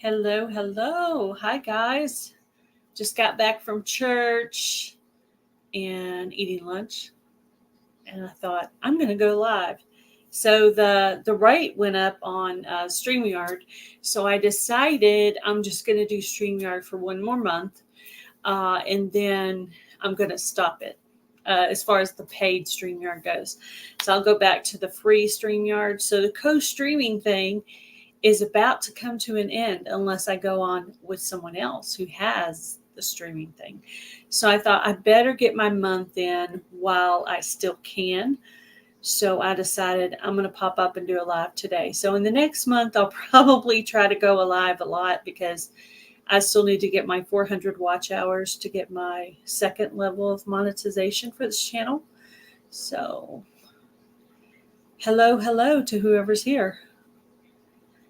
Hello, hello. Hi, guys. Just got back from church and eating lunch, and I thought I'm going to go live. So the rate went up on StreamYard, so I decided I'm just going to do StreamYard for one more month, and then I'm going to stop it. As far as the paid StreamYard goes. So I'll go back to the free StreamYard. So the co-streaming thing is about to come to an end unless I go on with someone else who has the streaming thing. So I thought I better get my month in while I still can. So I decided I'm going to pop up and do a live today. So in the next month, I'll probably try to go live a lot because I still need to get my 400 watch hours to get my second level of monetization for this channel. So hello to whoever's here.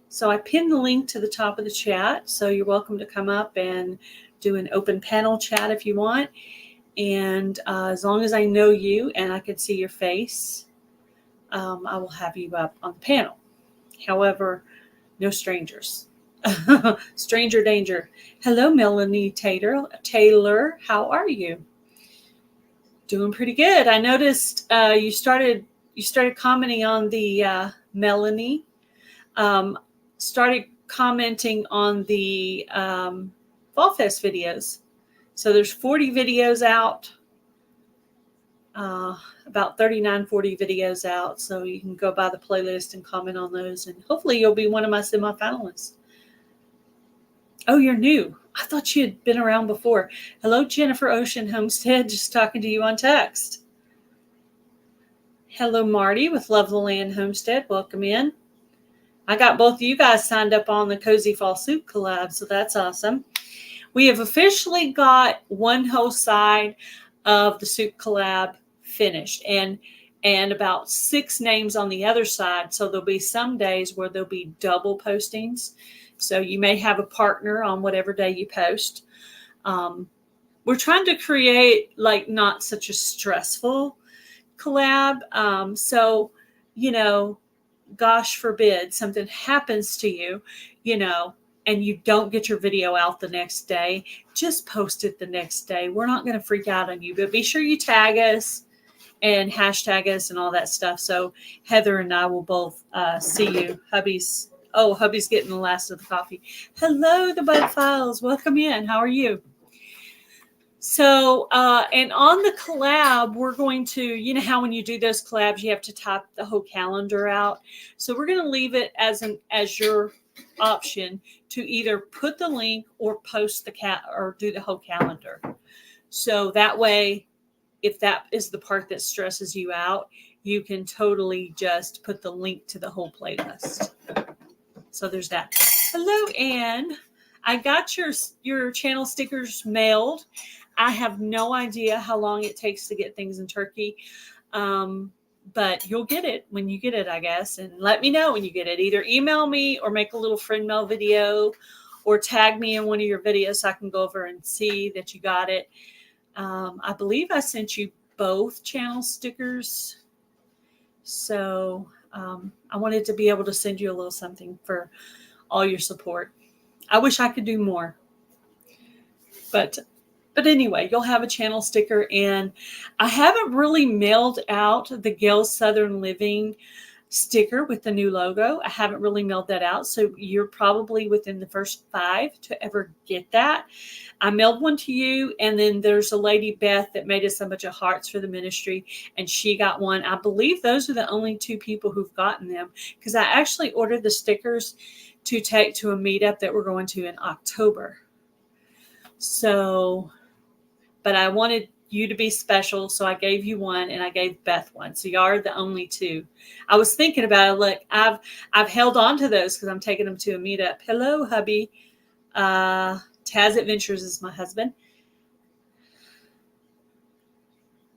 So I pinned the link to the top of the chat. So you're welcome to come up and do an open panel chat if you want. And as long as I know you and I can see your face, I will have you up on the panel. However, no strangers. Stranger danger. Hello, Melanie Taylor. How are you? Doing pretty good. I noticed you started commenting on the Melanie. Started commenting on the Fall Fest videos. So there's 40 videos out, about 39, 40 videos out. So you can go by the playlist and comment on those. And hopefully you'll be one of my semifinalists. Oh, you're new. I thought you had been around before. Hello, Jennifer Ocean Homestead. Just talking to you on text. Hello, Marty with Love the Land Homestead. Welcome in. I got both of you guys signed up on the Cozy Fall Soup collab, so that's awesome. We have officially got one whole side of the soup collab finished and about 6 names on the other side. So there'll be some days where there'll be double postings. So you may have a partner on whatever day you post. We're trying to create like not such a stressful collab. So, gosh forbid something happens to you, and you don't get your video out the next day, just post it the next day. We're not going to freak out on you, but be sure you tag us and hashtag us and all that stuff. So Heather and I will both see you. Hubby's getting the last of the coffee. Hello, the Bud Files. Welcome in. How are you? So, and on the collab, we're going to, you know how when you do those collabs, you have to type the whole calendar out. So we're going to leave it as your option to either put the link or post or do the whole calendar. So that way, if that is the part that stresses you out, you can totally just put the link to the whole playlist. So there's that. Hello, Anne. I got your channel stickers mailed. I have no idea how long it takes to get things in Turkey. But you'll get it when you get it, I guess. And let me know when you get it. Either email me or make a little friend mail video or tag me in one of your videos so I can go over and see that you got it. I believe I sent you both channel stickers. So I wanted to be able to send you a little something for all your support. I wish I could do more. But anyway, you'll have a channel sticker, and I haven't really mailed out the Gales Southern Living sticker with the new logo. I haven't really mailed that out, so you're probably within the first 5 to ever get that. I mailed one to you, and then there's a lady, Beth, that made us a bunch of hearts for the ministry, and she got one. I believe those are the only 2 people who've gotten them, because I actually ordered the stickers to take to a meetup that we're going to in October. So, but I wanted you to be special, so I gave you one, and I gave Beth one. So y'all are the only 2. I was thinking about it. Look, I've held on to those because I'm taking them to a meetup. Hello, hubby. Taz Adventures is my husband.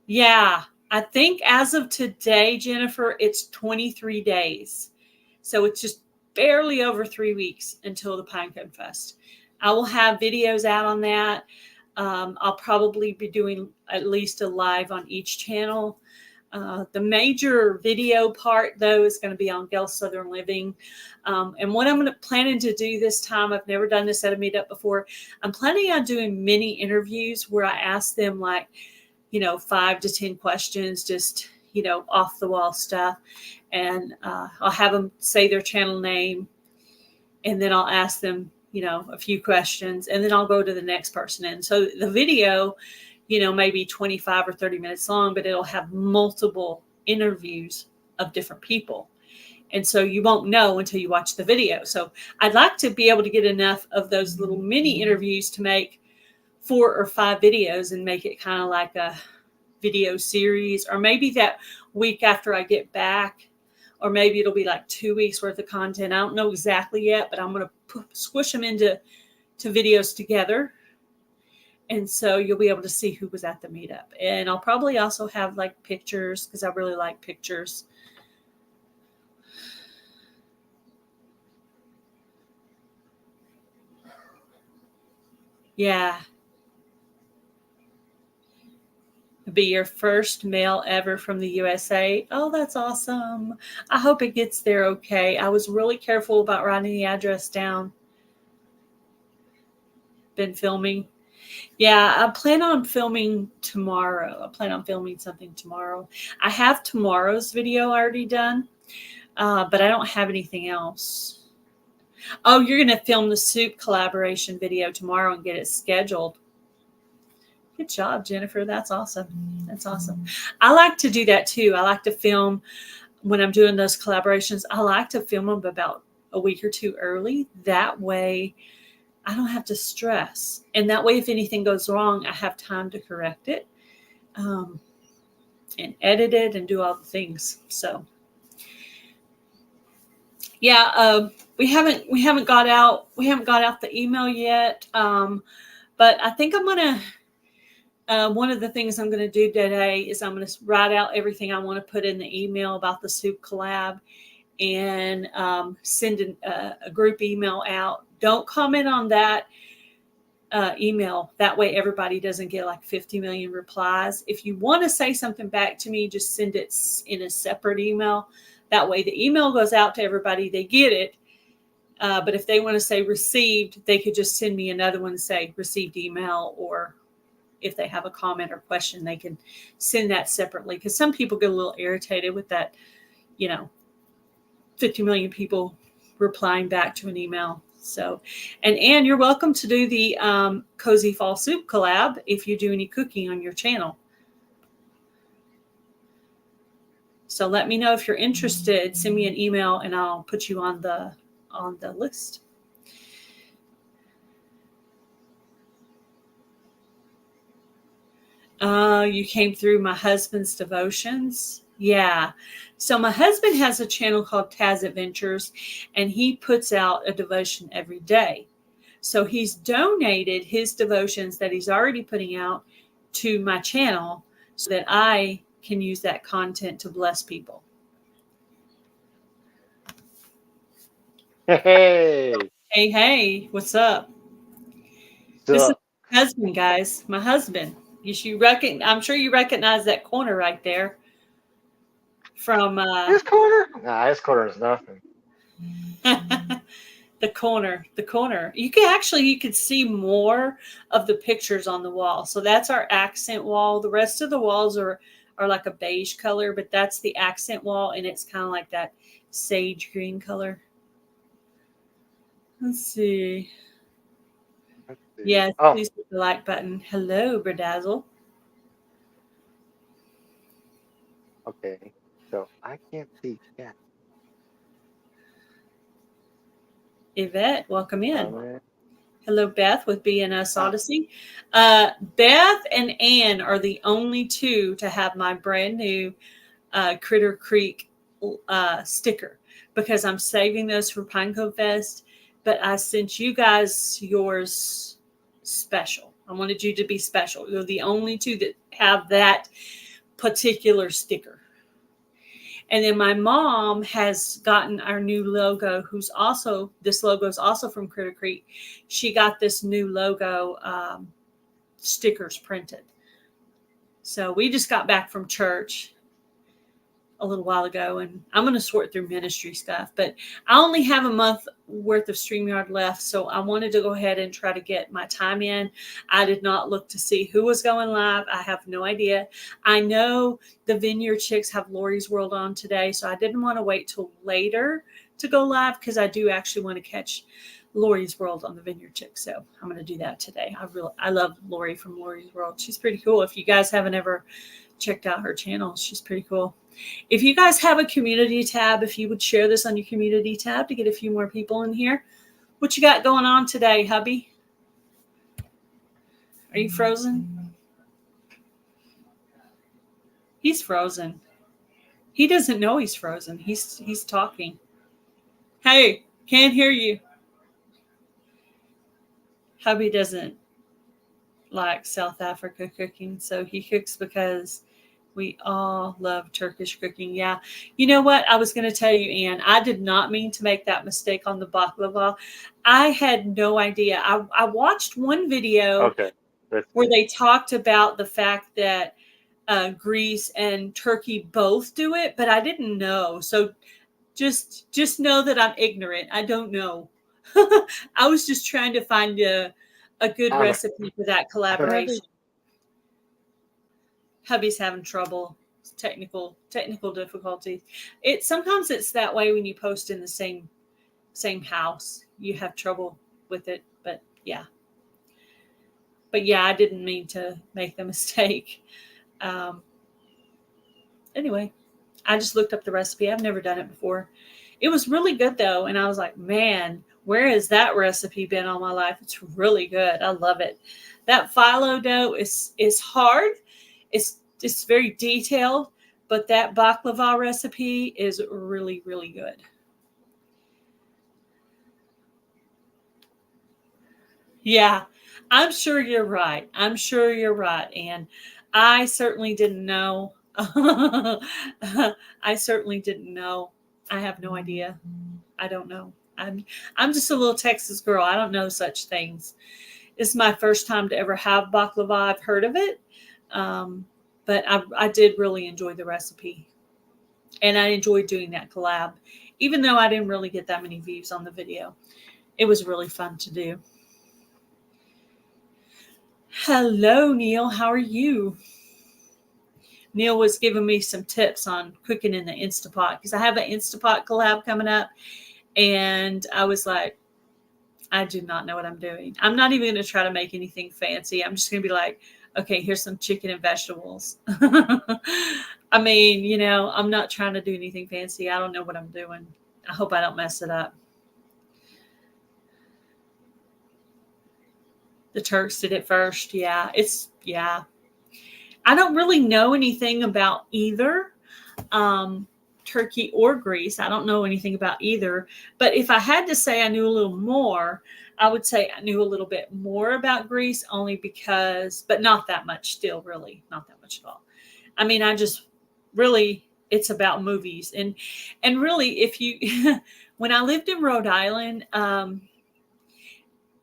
Yeah, I think as of today, Jennifer, it's 23 days. So it's just barely over 3 weeks until the Pinecone Fest. I will have videos out on that. I'll probably be doing at least a live on each channel. The major video part, though, is going to be on Gale Southern Living. And what I'm planning to do this time, I've never done this at a meetup before. I'm planning on doing mini interviews where I ask them 5 to 10 questions, just, off the wall stuff. And I'll have them say their channel name. And then I'll ask them, a few questions. And then I'll go to the next person. And so the video, maybe 25 or 30 minutes long, but it'll have multiple interviews of different people. And so you won't know until you watch the video. So I'd like to be able to get enough of those little mini interviews to make 4 or 5 videos and make it kind of like a video series, or maybe that week after I get back, or maybe it'll be like 2 weeks worth of content. I don't know exactly yet, but I'm going to squish them into videos together. And so you'll be able to see who was at the meetup. And I'll probably also have like pictures, because I really like pictures. Yeah. Be your first mail ever from the USA. Oh, that's awesome. I hope it gets there okay. I was really careful about writing the address down. Been filming. Yeah, I plan on filming tomorrow. I plan on filming something tomorrow. I have tomorrow's video already done, but I don't have anything else. Oh, you're going to film the soup collaboration video tomorrow and get it scheduled. Good job, Jennifer. That's awesome. That's awesome. I like to do that too. I like to film when I'm doing those collaborations. I like to film them about a week or 2 early. That way I don't have to stress. And that way, if anything goes wrong, I have time to correct it and edit it and do all the things. So yeah, we haven't got out the email yet. But I think I'm going to, one of the things I'm going to do today is I'm going to write out everything I want to put in the email about the soup collab, and send a group email out. Don't comment on that email. That way everybody doesn't get like 50 million replies. If you want to say something back to me, just send it in a separate email. That way the email goes out to everybody. They get it. But if they want to say received, they could just send me another one and say received email, or if they have a comment or question, they can send that separately. Because some people get a little irritated with that, 50 million people replying back to an email. So, and Anne, you're welcome to do the Cozy Fall Soup collab if you do any cooking on your channel. So let me know if you're interested. Send me an email and I'll put you on the list. You came through my husband's devotions. Yeah. So my husband has a channel called Taz Adventures, and he puts out a devotion every day. So he's donated his devotions that he's already putting out to my channel so that I can use that content to bless people. Hey. Hey, what's up? This is my husband, guys. My husband. I'm sure you recognize that corner right there. From This corner? Nah, this corner is nothing. the corner. You could see more of the pictures on the wall. So that's our accent wall. The rest of the walls are like a beige color, but that's the accent wall, and it's kind of like that sage green color. Let's see. Yes, please hit the like button. Hello, Berdazzle. Okay, so I can't see chat. Yvette, welcome in. Hello, Beth with BNS Odyssey. Beth and Ann are the only two to have my brand new Critter Creek sticker, because I'm saving those for Pinecone Fest. But I sent you guys yours special. I wanted you to be special. You're the only two that have that particular sticker. And then my mom has gotten our new logo, this logo is also from Critter Creek. She got this new logo stickers printed. So we just got back from church, a little while ago, and I'm going to sort through ministry stuff, but I only have a month worth of StreamYard left, so I wanted to go ahead and try to get my time in. I did not look to see who was going live. I have no idea. I know the Vineyard Chicks have Lori's World on today, so I didn't want to wait till later to go live because I do actually want to catch Lori's World on the Vineyard Chicks, so I'm going to do that today. I love Lori from Lori's World. She's pretty cool. If you guys haven't ever checked out her channel, she's pretty cool. If you guys have a community tab, if you would share this on your community tab to get a few more people in here. What you got going on today, hubby? Are you frozen? He's frozen. He doesn't know he's frozen. He's talking. Hey, can't hear you. Hubby doesn't like South Africa cooking, so he cooks because we all love Turkish cooking. Yeah. You know what? I was going to tell you, Ann, I did not mean to make that mistake on the baklava. I had no idea. I watched one video Okay. where they talked about the fact that Greece and Turkey both do it, but I didn't know. So just know that I'm ignorant. I don't know. I was just trying to find a good I'm recipe for that collaboration. Hubby's having trouble, technical difficulties. Sometimes it's that way when you post in the same house. You have trouble with it, but yeah, I didn't mean to make the mistake. Anyway, I just looked up the recipe. I've never done it before. It was really good though, and I was like, man, where has that recipe been all my life? It's really good. I love it. That phyllo dough is hard. It's very detailed, but that baklava recipe is really, really good. Yeah, I'm sure you're right. And I certainly didn't know. I certainly didn't know. I have no idea. I don't know. I'm just a little Texas girl. I don't know such things. It's my first time to ever have baklava. I've heard of it. But I did really enjoy the recipe. And I enjoyed doing that collab. Even though I didn't really get that many views on the video. It was really fun to do. Hello, Neil. How are you? Neil was giving me some tips on cooking in the Instapot because I have an Instapot collab coming up. And I was like, I do not know what I'm doing. I'm not even going to try to make anything fancy. I'm just going to be like, okay, here's some chicken and vegetables. I mean, I'm not trying to do anything fancy. I don't know what I'm doing. I hope I don't mess it up. The Turks did it first. Yeah. I don't really know anything about either. Turkey or Greece. I don't know anything about either. But if I had to say I knew a little more, I would say I knew a little bit more about Greece only because, but not that much still, really. Not that much at all. I mean, I just really, it's about movies. And really, if you, when I lived in Rhode Island,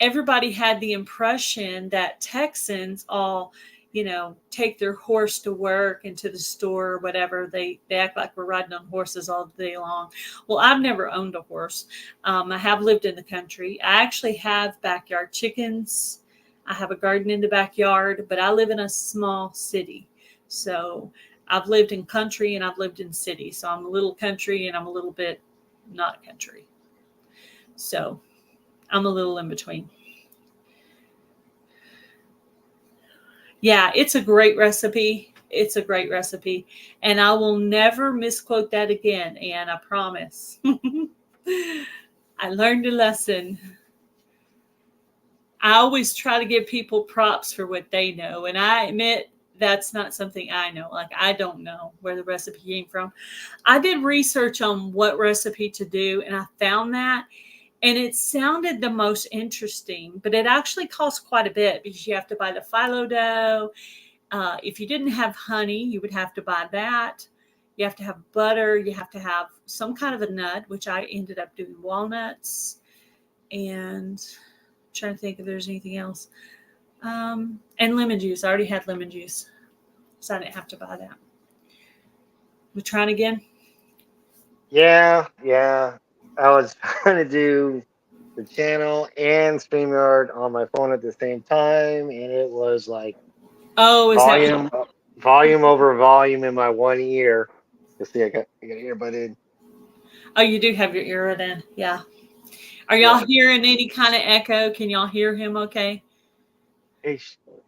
everybody had the impression that Texans all, take their horse to work and to the store or whatever. They act like we're riding on horses all day long. Well, I've never owned a horse. I have lived in the country. I actually have backyard chickens. I have a garden in the backyard, but I live in a small city. So I've lived in country and I've lived in city. So I'm a little country and I'm a little bit not country. So I'm a little in between. Yeah, it's a great recipe. It's a great recipe. And I will never misquote that again, Anne, I promise. I learned a lesson. I always try to give people props for what they know. And I admit that's not something I know. Like, I don't know where the recipe came from. I did research on what recipe to do, and I found that. And it sounded the most interesting, but it actually costs quite a bit because you have to buy the phyllo dough. If you didn't have honey, you would have to buy that. You have to have butter. You have to have some kind of a nut, which I ended up doing walnuts. And I'm trying to think if there's anything else. And lemon juice. I already had lemon juice, so I didn't have to buy that. We're trying again. Yeah, yeah. I was trying to do the channel and StreamYard on my phone at the same time, and it was like Oh, is that? volume, volume over volume in my one ear. You see, I got an earbud in. Oh, you do have your ear in. Yeah. Are y'all Yeah. hearing any kind of echo? Can y'all hear him? Okay. Hey,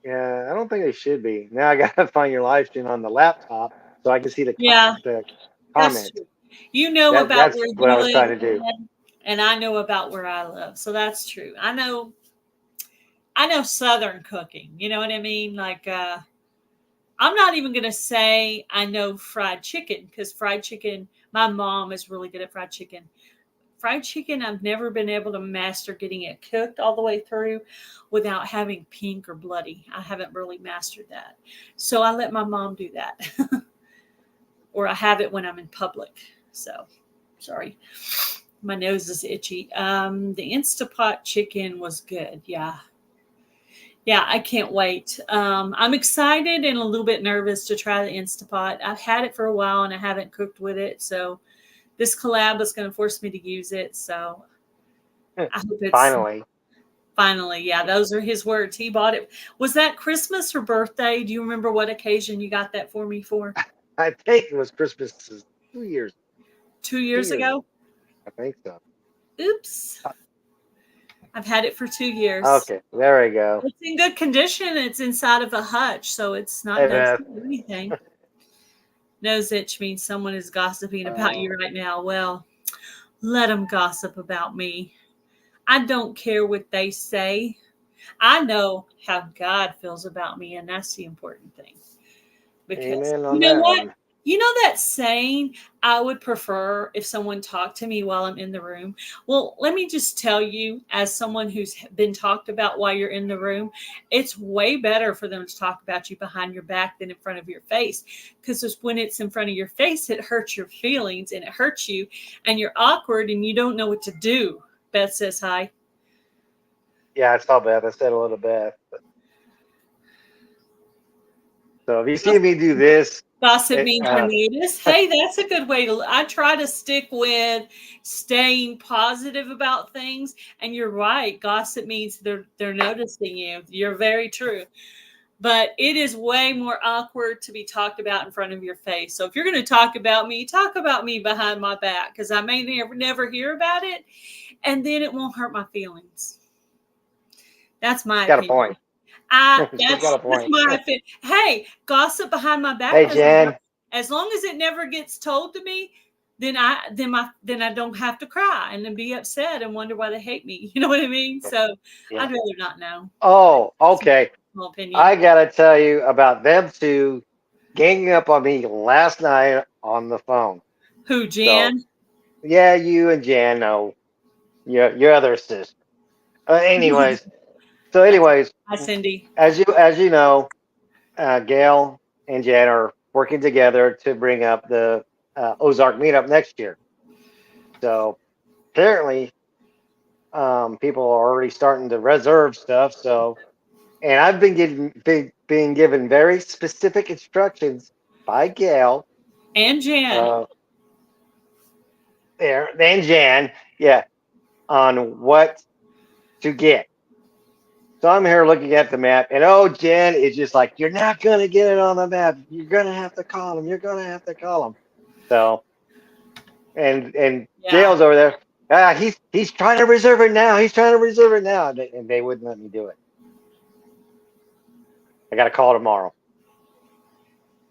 yeah, I don't think they should be. Now I gotta find your live stream on the laptop so I can see Yeah, the that's comments. true. You know about That's where what I you was live, trying to do. and I know about where I live. So that's true. I know Southern cooking. You know what I mean? Like, I'm not even going to say I know fried chicken because fried chicken, my mom is really good at fried chicken. Fried chicken, I've never been able to master getting it cooked all the way through without having pink or bloody. I haven't really mastered that. So I let my mom do that. Or I have it when I'm in public. So, sorry. My nose is itchy. The Instapot chicken was good. Yeah. Yeah, I can't wait. I'm excited and a little bit nervous to try the Instapot. I've had it for a while and I haven't cooked with it. So this collab is going to force me to use it. So I hope it's Finally. finally. Yeah, those are his words. He bought it. Was that Christmas or birthday? Do you remember what occasion you got that for me for? I think it was Christmas 2 years, 2 2 years years ago. ago? I think so. Oops. I've had it for 2 years. Okay, there we go. It's in good condition. It's inside of a hutch, so it's not Hey, nosy Beth. or anything. Nose itch means someone is gossiping about you right now. Well, let them gossip about me. I don't care what they say. I know how God feels about me, and that's the important thing. Because Amen you on know that what? one. You know that saying, I would prefer if someone talked to me while I'm in the room. Well, let me just tell you, as someone who's been talked about while you're in the room, it's way better for them to talk about you behind your back than in front of your face. Because when it's in front of your face, it hurts your feelings and it hurts you, and you're awkward and you don't know what to do. Beth says hi. Yeah, I saw Beth. I said a little Beth. So if you see me do this, Gossip it, means you're noticed. Hey, that's a good way to. I try to stick with staying positive about things, and you're right. Gossip means they're noticing you. You're very true, but it is way more awkward to be talked about in front of your face. So if you're going to talk about me behind my back because I may never hear about it, and then it won't hurt my feelings. That's my got a opinion. point. She's got a That's point. my opinion. Hey, gossip behind my back Hey, doesn't hurt. Jen. As long as it never gets told to me, then I don't have to cry and then be upset and wonder why they hate me. You know what I mean? So Yeah. I'd rather not know. Oh, That's my okay. personal opinion. I gotta tell you about them two ganging up on me last night on the phone. Who, So Jan? yeah, you and Jan know your other sister. Anyways, so anyways, Hi, Cindy. as you know, Gail and Jan are working together to bring up the Ozark meetup next year. So apparently, people are already starting to reserve stuff. So, and I've being given very specific instructions by Gail, And Jan. uh, there and Jan, yeah, on what to get. So I'm here looking at the map, and oh, Jen is just like, you're not gonna get it on the map. You're gonna have to call him. You're gonna have to call him. So, and Yeah. Gail's over there. He's trying to reserve it now. He's trying to reserve it now, and they wouldn't let me do it. I got to call tomorrow.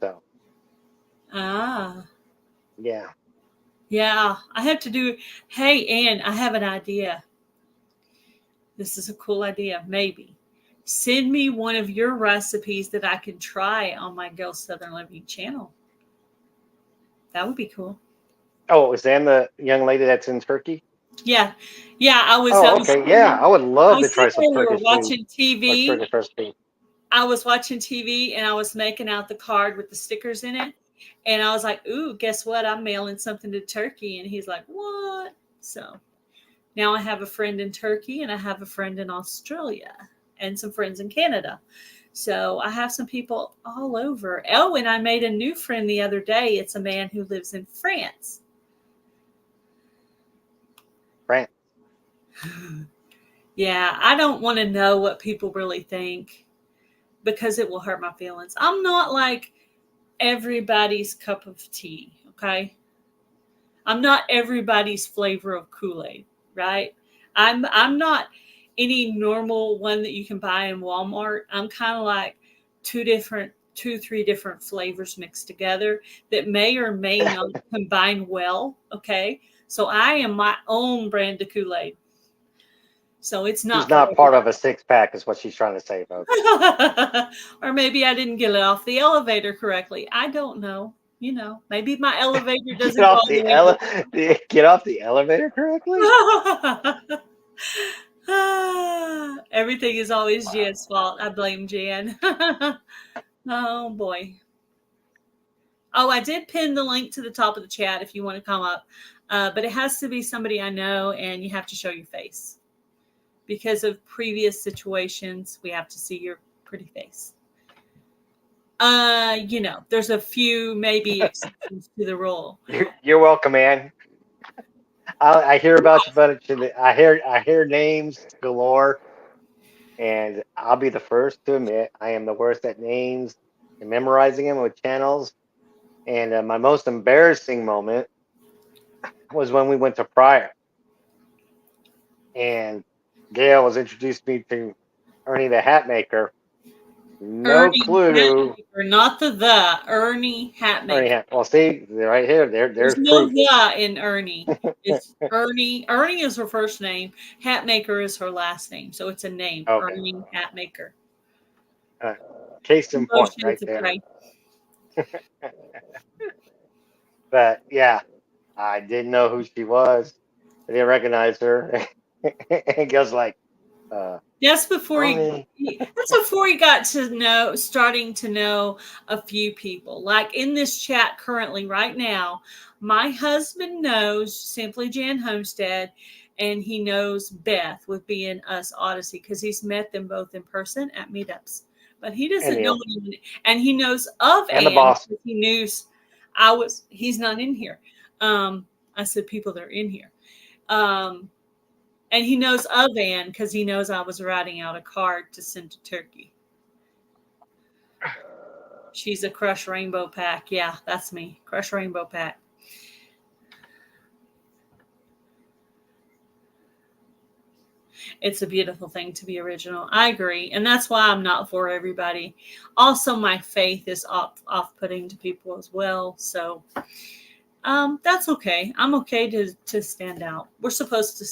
So Ah. yeah. Yeah. I have to do. Hey, Ann, I have an idea. This is a cool idea. Maybe. Send me one of your recipes that I can try on my Girl Southern Living channel. That would be cool. Oh, is Ann the young lady that's in Turkey? Yeah. Yeah. Oh, okay. Yeah, I would I love to was try sitting some there, we were Turkish food, watching like TV. Turkish recipe. I was watching TV and I was making out the card with the stickers in it. And I was like, ooh, guess what? I'm mailing something to Turkey. And he's like, what? So now I have a friend in Turkey and I have a friend in Australia and some friends in Canada. So I have some people all over. Oh, and I made a new friend the other day. It's a man who lives in France. France. Yeah, I don't want to know what people really think because it will hurt my feelings. I'm not like everybody's cup of tea, okay? I'm not everybody's flavor of Kool-Aid, right? I'm not any normal one that you can buy in Walmart. I'm kind of like two, three different flavors mixed together that may or may not combine well, okay? So I am my own brand of Kool-Aid. So it's She's not for not part of a 6-pack, is what she's trying to say, folks. or maybe I didn't get it off the elevator correctly. I don't know. Maybe my elevator doesn't go all the way Get off the elevator correctly? Everything is always Jan's fault. I blame Jan. Oh boy. Oh, I did pin the link to the top of the chat if you want to come up. But it has to be somebody I know, and you have to show your face. Because of previous situations, we have to see your pretty face. There's a few maybe exceptions to the rule. You're welcome, man. I hear about you, but I hear names galore, and I'll be the first to admit I am the worst at names and memorizing them with channels. And my most embarrassing moment was when we went to Pryor, and Gail was introduced me to Ernie the Hat Maker. No Ernie clue. Hatmaker, not the Ernie Ernie Hatmaker. Hat. Well, see, right here, There's there's no proof. the in Ernie. It's Ernie. Ernie is her first name. Hatmaker is her last name. So it's a name. Okay. Ernie Hatmaker. Case in point, right there. But yeah, I didn't know who she was. I didn't recognize her. And Gail's like, That's before Ernie. that's before he got to starting to know a few people. Like in this chat currently right now, my husband knows Simply Jan Homestead, and he knows Beth with Being Us Odyssey because he's met them both in person at meetups. But he doesn't know anyone, and he knows of And the Ann boss. because he knew he's not in here. I said people that are in here. And he knows of Ann because he knows I was writing out a card to send to Turkey. She's a Crush Rainbow Pack. Yeah, that's me. Crush Rainbow Pack. It's a beautiful thing to be original. I agree. And that's why I'm not for everybody. Also, my faith is off-putting to people as well. So that's okay. I'm okay to stand out. We're supposed to,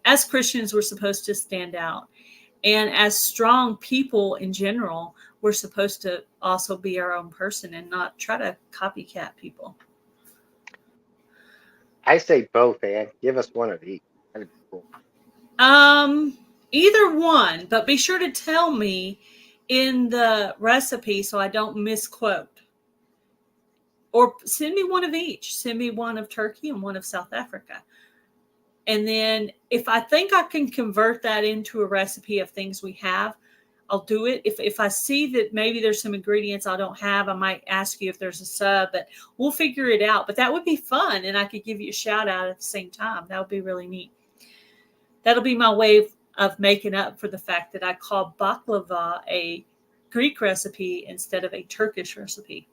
as Christians, we're supposed to stand out. And as strong people in general, we're supposed to also be our own person and not try to copycat people. I say both, Ann. Give us one of each. That'd be cool. Either one, but be sure to tell me in the recipe so I don't misquote. Or send me one of each. Send me one of Turkey and one of South Africa. And then if I think I can convert that into a recipe of things we have, I'll do it. If I see that maybe there's some ingredients I don't have, I might ask you if there's a sub, but we'll figure it out. But that would be fun, and I could give you a shout out at the same time. That would be really neat. That'll be my way of making up for the fact that I call baklava a Greek recipe instead of a Turkish recipe.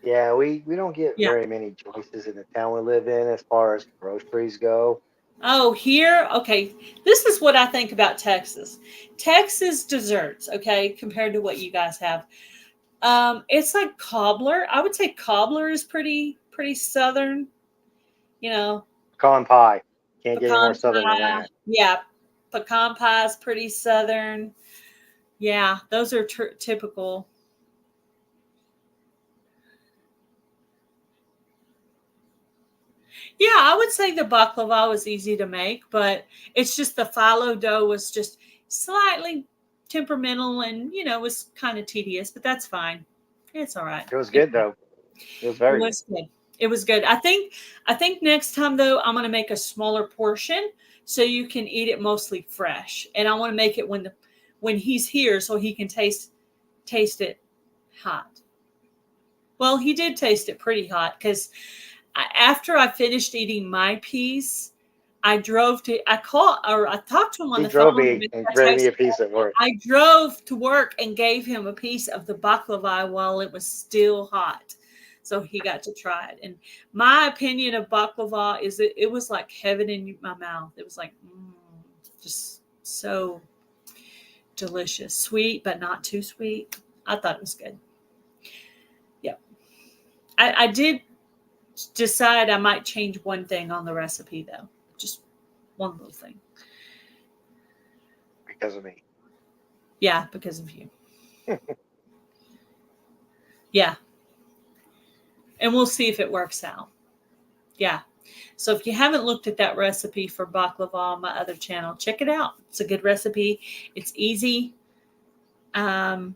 Yeah, we don't get very many choices in the town we live in as far as groceries go. Oh, here? Okay. This is what I think about Texas. Texas desserts, okay, compared to what you guys have. It's like cobbler. I would say cobbler is pretty southern, Pecan pie. Can't get any more pecan southern than pie. that. Yeah, pecan pie is pretty southern. Yeah, those are typical. Yeah, I would say the baklava was easy to make, but it's just the phyllo dough was just slightly temperamental and, was kind of tedious, but that's fine. It's all right. It was good though. It was very good. Good. It was good. I think next time though, I'm going to make a smaller portion so you can eat it mostly fresh. And I want to make it when he's here so he can taste it hot. Well, he did taste it pretty hot because after I finished eating my piece, I talked to him on He the drove phone. me and gave me a piece at work. I drove to work and gave him a piece of the baklava while it was still hot. So he got to try it. And my opinion of baklava is that it was like heaven in my mouth. It was like, just so delicious. Sweet, but not too sweet. I thought it was good. Yeah. I did decide I might change one thing on the recipe, though. Just one little thing. Because of me. Yeah, because of you. Yeah. And we'll see if it works out. Yeah. So if you haven't looked at that recipe for baklava on my other channel, check it out. It's a good recipe. It's easy. And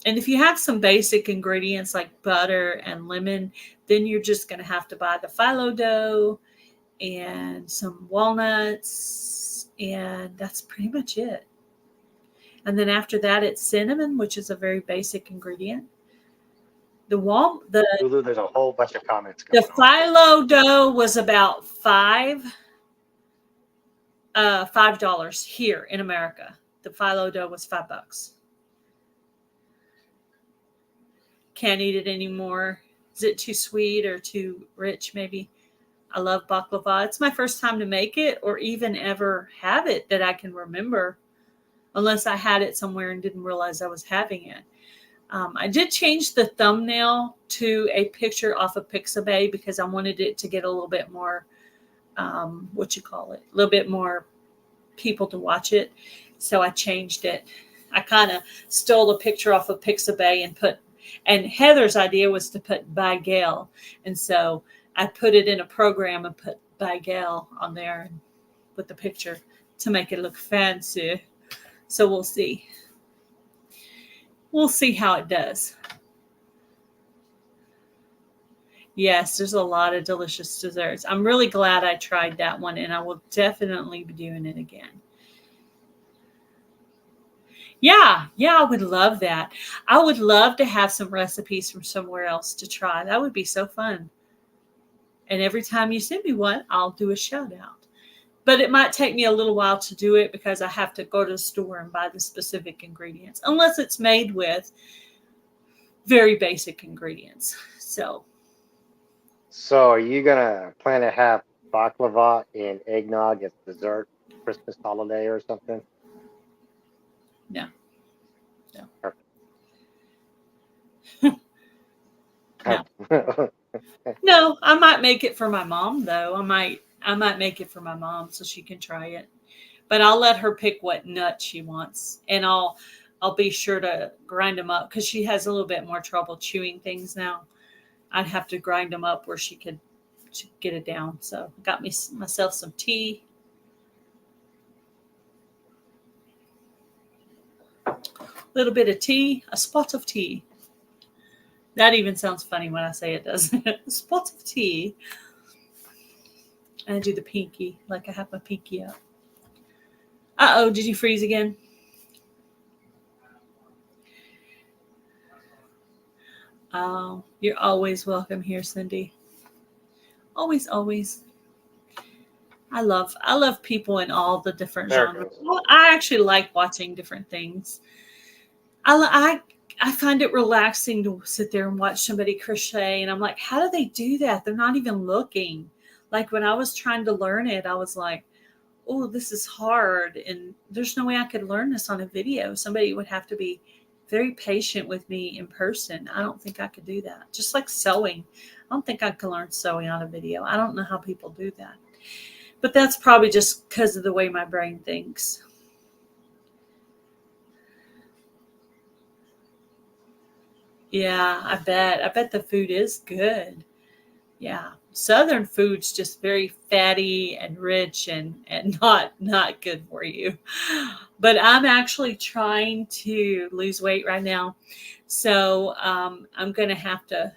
if you have some basic ingredients like butter and lemon, then you're just going to have to buy the phyllo dough and some walnuts, and that's pretty much it. And then after that, it's cinnamon, which is a very basic ingredient. Lulu, there's a whole bunch of comments The going on. phyllo dough was about $5 here in America. The phyllo dough was $5. Can't eat it anymore. Is it too sweet or too rich? Maybe. I love baklava. It's my first time to make it or even ever have it that I can remember, unless I had it somewhere and didn't realize I was having it. I did change the thumbnail to a picture off of Pixabay because I wanted it to get a little bit more, a little bit more people to watch it. So I changed it. I kind of stole a picture off of Pixabay and Heather's idea was to put by Gail. And so I put it in a program and put by Gail on there with the picture to make it look fancy. So we'll see. We'll see how it does. Yes, there's a lot of delicious desserts. I'm really glad I tried that one, and I will definitely be doing it again. Yeah, I would love that. I would love to have some recipes from somewhere else to try. That would be so fun. And every time you send me one, I'll do a shout out. But it might take me a little while to do it because I have to go to the store and buy the specific ingredients, unless it's made with very basic ingredients. So are you gonna plan to have baklava and eggnog as dessert Christmas holiday or something? No. No, I might make it for my mom though. I might make it for my mom so she can try it. But I'll let her pick what nut she wants, and I'll be sure to grind them up because she has a little bit more trouble chewing things now. I'd have to grind them up where she could get it down. So got myself some tea. A little bit of tea, a spot of tea. That even sounds funny when I say it, doesn't it? A spot of tea. And I do the pinky, like I have my pinky up. Uh-oh, did you freeze again? Oh, you're always welcome here, Cindy. Always, always. I love people in all the different genres. Well, I actually like watching different things. I find it relaxing to sit there and watch somebody crochet, and I'm like, how do they do that? They're not even looking. Like when I was trying to learn it, I was like, oh, this is hard, and there's no way I could learn this on a video. Somebody would have to be very patient with me in person. I don't think I could do that. Just like sewing. I don't think I could learn sewing on a video. I don't know how people do that. But that's probably just because of the way my brain thinks. Yeah, I bet the food is good. Yeah. Southern food's just very fatty and rich and not good for you. But I'm actually trying to lose weight right now. So I'm going to have to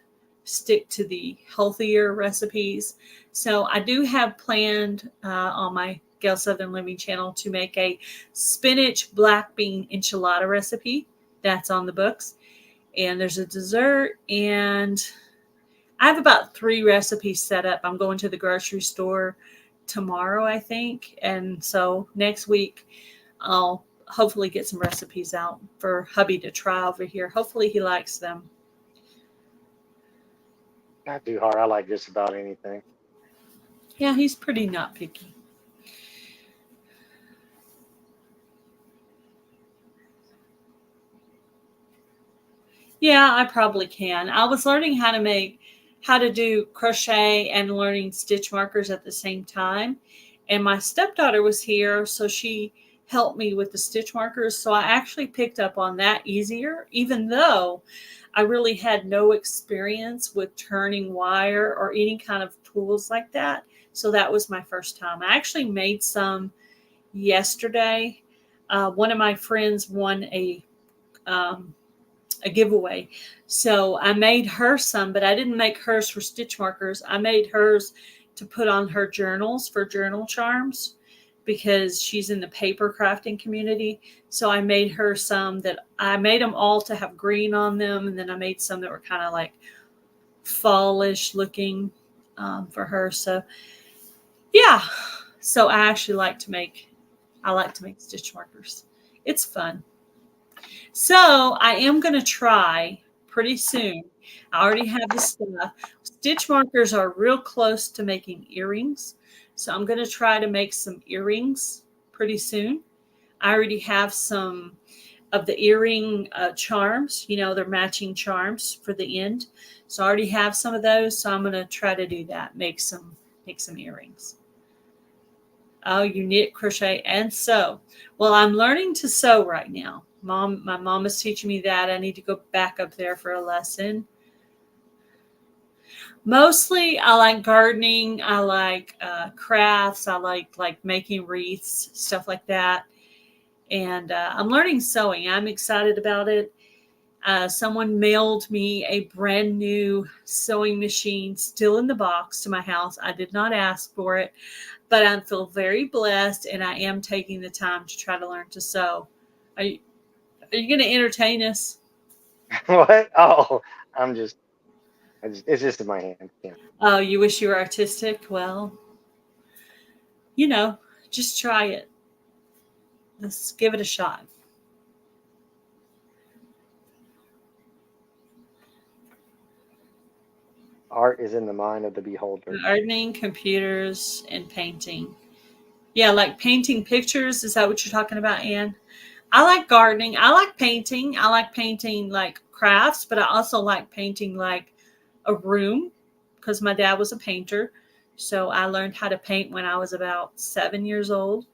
stick to the healthier recipes. So I do have planned on my Gail Southern Living channel to make a spinach black bean enchilada recipe. That's on the books. And there's a dessert, and I have about 3 recipes set up. I'm going to the grocery store tomorrow, I think. And so next week, I'll hopefully get some recipes out for hubby to try over here. Hopefully he likes them. Not too hard. I like just about anything. Yeah, he's pretty not picky. Yeah, I probably can. I was learning how to do crochet and learning stitch markers at the same time. And my stepdaughter was here, so she helped me with the stitch markers. So I actually picked up on that easier, even though I really had no experience with turning wire or any kind of tools like that. So that was my first time. I actually made some yesterday. One of my friends won a giveaway. So I made her some, but I didn't make hers for stitch markers. I made hers to put on her journals for journal charms because she's in the paper crafting community. So I made her some that I made them all to have green on them. And then I made some that were kind of like fallish looking for her. So yeah. So I actually like to make stitch markers. It's fun. So I am going to try pretty soon. I already have the stuff. Stitch markers are real close to making earrings. So I'm going to try to make some earrings pretty soon. I already have some of the earring charms. You know, they're matching charms for the end. So I already have some of those. So I'm going to try to do that. Make some earrings. Oh, you knit, crochet, and sew. Well, I'm learning to sew right now. My mom is teaching me that. I need to go back up there for a lesson. Mostly, I like gardening. I like crafts. I like making wreaths, stuff like that. And I'm learning sewing. I'm excited about it. Someone mailed me a brand new sewing machine, still in the box, to my house. I did not ask for it, but I feel very blessed, and I am taking the time to try to learn to sew. Are you going to entertain us? What? Oh, it's just in my hand. Yeah. Oh, you wish you were artistic? Well, you know, just try it. Let's give it a shot. Art is in the mind of the beholder. Gardening, computers, and painting. Yeah, like painting pictures. Is that what you're talking about, Anne? I like gardening. I like painting. I like painting like crafts, but I also like painting like a room because my dad was a painter. So I learned how to paint when I was about 7 years old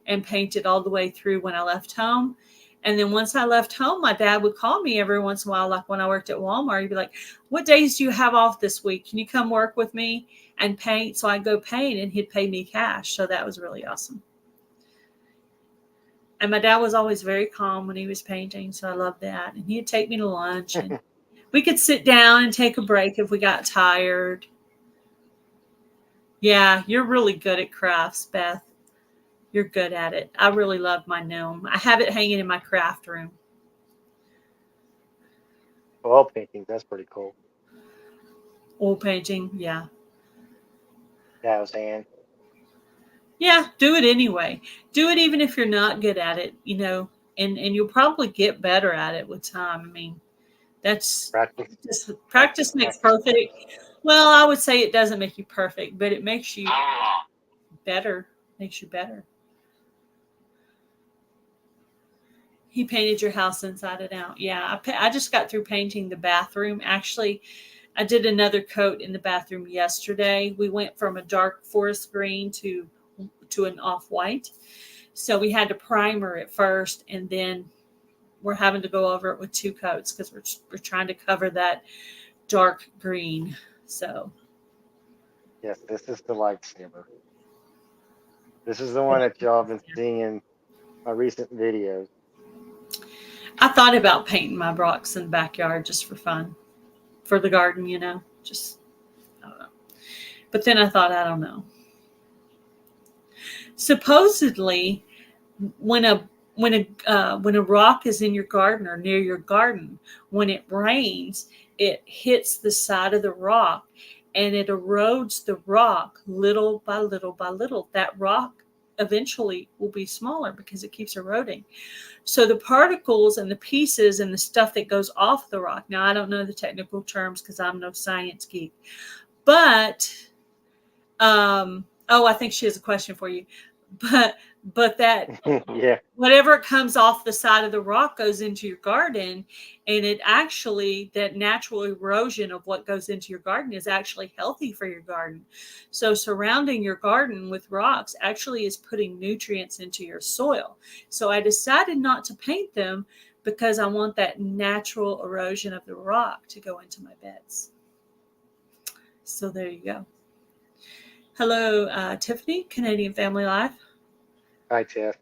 and painted all the way through when I left home. And then once I left home, my dad would call me every once in a while, like when I worked at Walmart. He'd be like, "What days do you have off this week? Can you come work with me and paint?" So I'd go paint and he'd pay me cash. So that was really awesome. And my dad was always very calm when he was painting. So I loved that. And he'd take me to lunch and we could sit down and take a break if we got tired. Yeah, you're really good at crafts, Beth. You're good at it. I really love my gnome. I have it hanging in my craft room. Oil paintings, that's pretty cool. Oil painting, yeah. Yeah, it was hand. Yeah, do it anyway. Do it even if you're not good at it, you know, and you'll probably get better at it with time. I mean, that's Practice. just practice makes perfect. Well, I would say it doesn't make you perfect, but it makes you better. Makes you better. He painted your house inside and out. Yeah, I just got through painting the bathroom. Actually, I did another coat in the bathroom yesterday. We went from a dark forest green to an off-white. So we had to primer it first, and then we're having to go over it with 2 coats because we're trying to cover that dark green. So Yes, this is the lightsaber. This is the one that y'all have been seeing in my recent videos. I thought about painting my rocks in the backyard just for fun, for the garden, you know, just, I don't know. But then I thought, I don't know. Supposedly, when a rock is in your garden or near your garden, when it rains, it hits the side of the rock and it erodes the rock little by little by little. That rock eventually will be smaller because it keeps eroding. So the particles and the pieces and the stuff that goes off the rock. Now, I don't know the technical terms because I'm no science geek, but I think she has a question for you. But that Yeah. whatever comes off the side of the rock goes into your garden, and it actually, that natural erosion of what goes into your garden is actually healthy for your garden. So surrounding your garden with rocks actually is putting nutrients into your soil. So I decided not to paint them because I want that natural erosion of the rock to go into my beds. So there you go. Hello, Tiffany, Canadian Family Life. Hi, Tiff.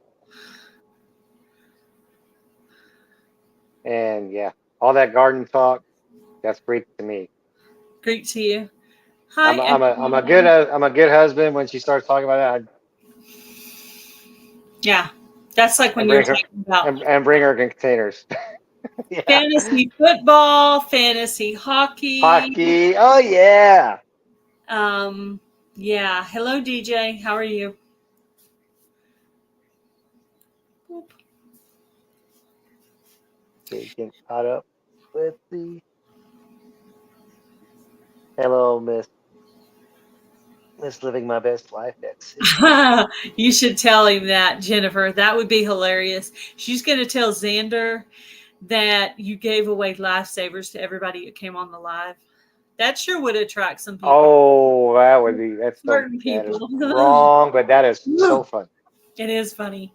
And yeah, all that garden talk, that's great to me. Great to you. Hi, I'm a good husband when she starts talking about it. Yeah, that's like when And you're bring her talking about and bring her containers. Yeah. fantasy football, fantasy hockey. Hockey. Oh yeah. Um, yeah. Hello, DJ. How are you? Okay, getting caught up with the hello, Miss Living My Best Life at 60. You should tell him that, Jennifer. That would be hilarious. She's going to tell Xander that you gave away lifesavers to everybody who came on the live. That sure would attract some people. Oh, Certain that is people. wrong, but that is so fun. It is funny.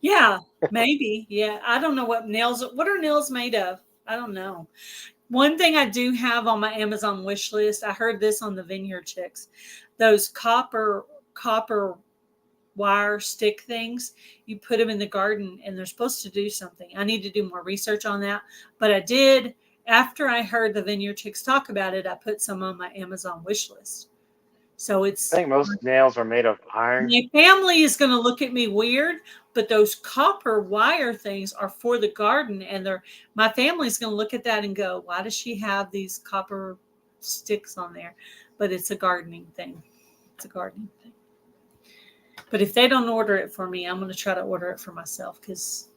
Yeah, maybe. Yeah, I don't know what are nails made of? I don't know. One thing I do have on my Amazon wish list, I heard this on the Vineyard Chicks. Those copper wire stick things, you put them in the garden and they're supposed to do something. I need to do more research on that, but I did after I heard the Vineyard Chicks talk about it. I put some on my Amazon wish list. So I think most nails are made of iron. my family is going to look at me weird, but those copper wire things are for the garden, and my family's going to look at that and go, "Why does she have these copper sticks on there?" But it's a gardening thing. It's a gardening thing. But if they don't order it for me, I'm going to try to order it for myself because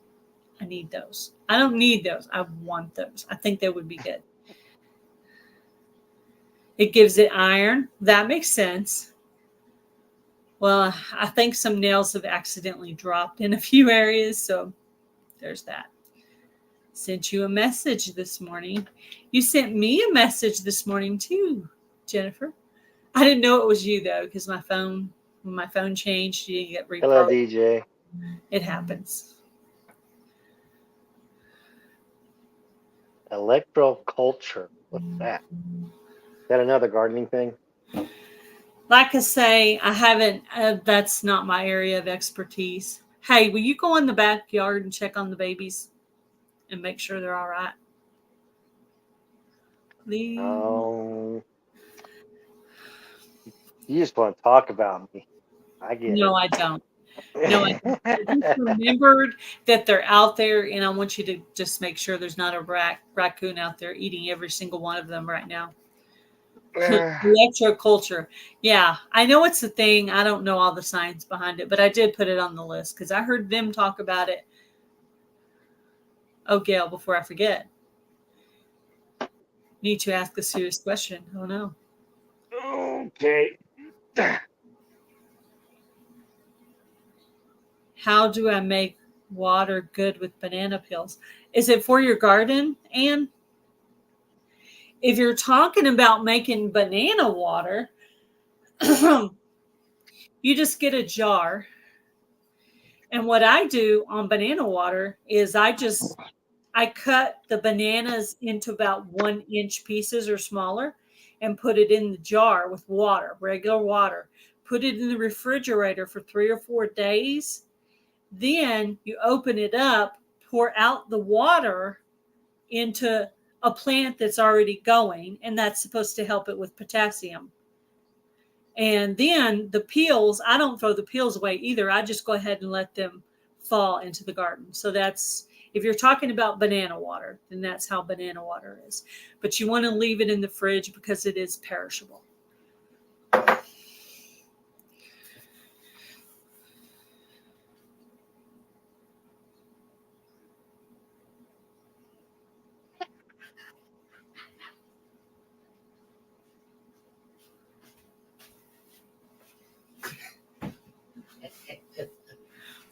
I need those. I don't need those. I want those. I think they would be good. It gives it iron. That makes sense. Well, I think some nails have accidentally dropped in a few areas, so there's that. Sent you a message this morning. You sent me a message this morning too, Jennifer. I didn't know it was you though, because when my phone changed, you didn't get Hello, reprogrammed. DJ. It happens. Electroculture. What's that? Is that another gardening thing? Like I say, I haven't. That's not my area of expertise. Hey, will you go in the backyard and check on the babies and make sure they're all right? Please. Oh, you just want to talk about me. I get No, I don't. No, I just remembered that they're out there, and I want you to just make sure there's not a raccoon out there eating every single one of them right now. it. Electroculture. Yeah, I know it's a thing. I don't know all the science behind it, but I did put it on the list because I heard them talk about it. Oh, Gail, before I forget, need to ask a serious question. Oh, no. Okay. How do I make water good with banana peels? Is it for your garden, Anne? If you're talking about making banana water, you just get a jar. And what I do on banana water is I cut the bananas into about 1-inch pieces or smaller and put it in the jar with water, regular water. Put it in the refrigerator for 3 or 4 days. Then you open it up, pour out the water into a plant that's already going, and that's supposed to help it with potassium. And then the peels, I don't throw the peels away either. I just go ahead and let them fall into the garden. So that's, if you're talking about banana water, then that's how banana water is. But you want to leave it in the fridge because it is perishable.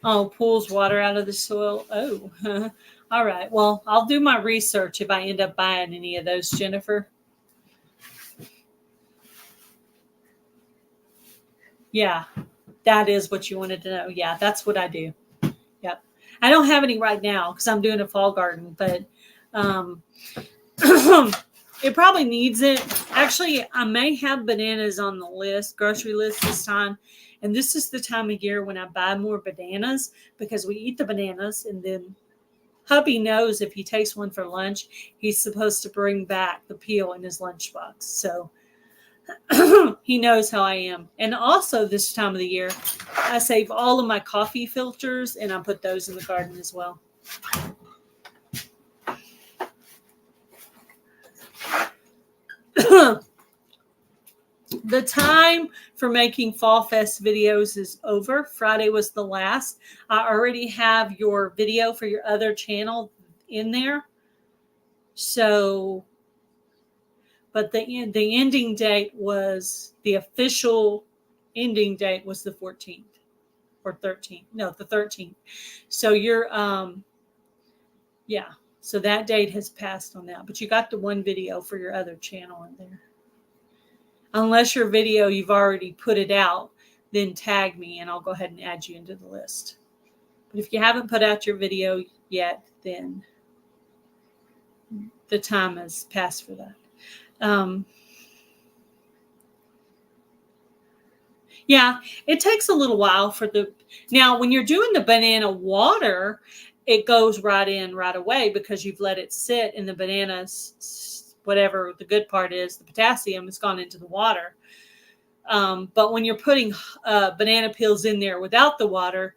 Oh, pulls water out of the soil. Oh, all right. Well, I'll do my research if I end up buying any of those, Jennifer. Yeah, that is what you wanted to know. Yeah, that's what I do. Yep. I don't have any right now because I'm doing a fall garden, but it probably needs it. Actually, I may have bananas on the list, grocery list this time. And this is the time of year when I buy more bananas because we eat the bananas. And then hubby knows if he takes one for lunch, he's supposed to bring back the peel in his lunchbox. So he knows how I am. And also this time of the year, I save all of my coffee filters and I put those in the garden as well. The time for making Fall Fest videos is over. Friday was the last. I already have your video for your other channel in there. So, but the ending date was, the official ending date was the 14th or 13th. No, the 13th. So you're, yeah. So that date has passed on that. But you got the one video for your other channel in there. Unless your video, you've already put it out, then tag me and I'll go ahead and add you into the list. But if you haven't put out your video yet, then the time has passed for that. Yeah, it takes a little while for now when you're doing the banana water, it goes right in right away because you've let it sit in the bananas, whatever the good part is, the potassium has gone into the water. But when you're putting banana peels in there without the water,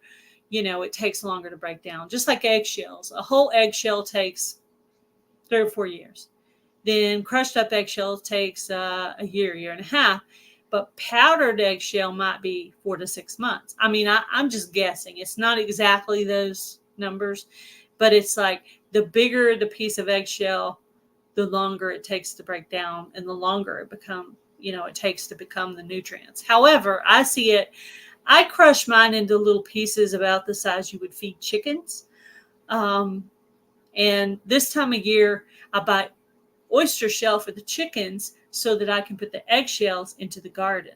it takes longer to break down. Just like eggshells. A whole eggshell takes 3 or 4 years. Then crushed up eggshell takes a year and a half. But powdered eggshell might be 4 to 6 months. I mean, I'm just guessing. It's not exactly those numbers, but it's like the bigger the piece of eggshell, the longer it takes to break down and the longer it takes to become the nutrients. However, I see it, I crush mine into little pieces about the size you would feed chickens. And this time of year, I buy oyster shell for the chickens so that I can put the eggshells into the garden.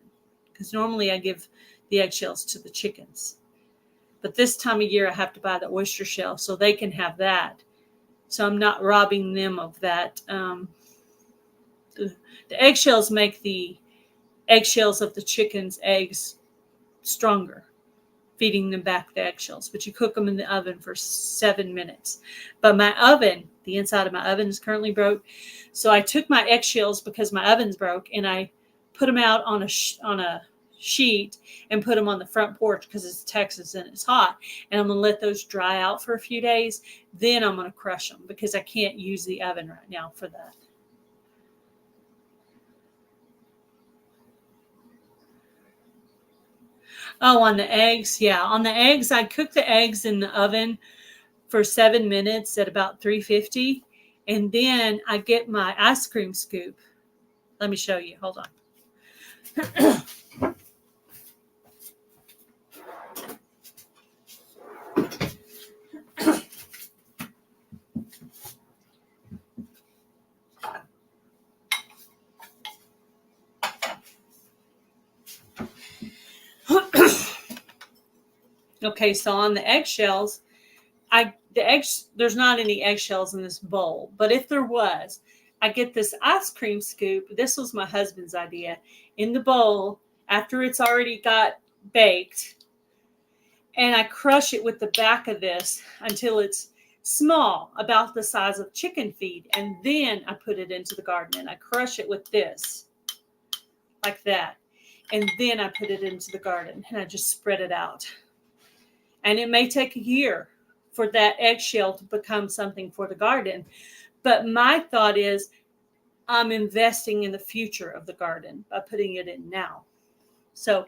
Because normally I give the eggshells to the chickens. But this time of year, I have to buy the oyster shell so they can have that. So I'm not robbing them of that. The eggshells make the eggshells of the chicken's eggs stronger, feeding them back the eggshells. But you cook them in the oven for 7 minutes. But my oven, the inside of my oven is currently broke. So I took my eggshells because my oven's broke and I put them out on a sheet and put them on the front porch because it's Texas and it's hot. And I'm going to let those dry out for a few days. Then I'm going to crush them because I can't use the oven right now for that. Oh, on the eggs. Yeah, on the eggs, I cook the eggs in the oven for 7 minutes at about 350. And then I get my ice cream scoop. Let me show you. Hold on. Okay, so on the eggshells, there's not any eggshells in this bowl, but if there was, I get this ice cream scoop. This was my husband's idea. In the bowl, after it's already got baked, and I crush it with the back of this until it's small, about the size of chicken feed, and then I put it into the garden and I crush it with this, like that. and then I put it into the garden and I just spread it out. And it may take a year for that eggshell to become something for the garden. But my thought is I'm investing in the future of the garden by putting it in now. So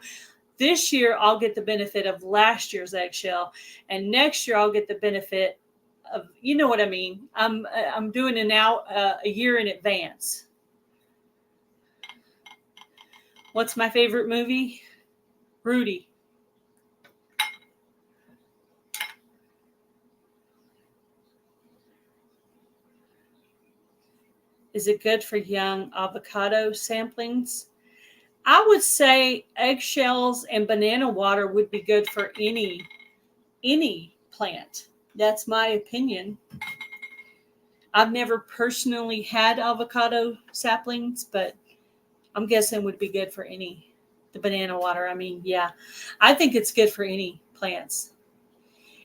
this year I'll get the benefit of last year's eggshell, and next year I'll get the benefit of, you know what I mean. I'm doing it now a year in advance. What's my favorite movie? Rudy. Is it good for young avocado samplings? I would say eggshells and banana water would be good for any plant. That's my opinion. I've never personally had avocado saplings, but I'm guessing would be good for any. The banana water, I mean, yeah. I think it's good for any plants.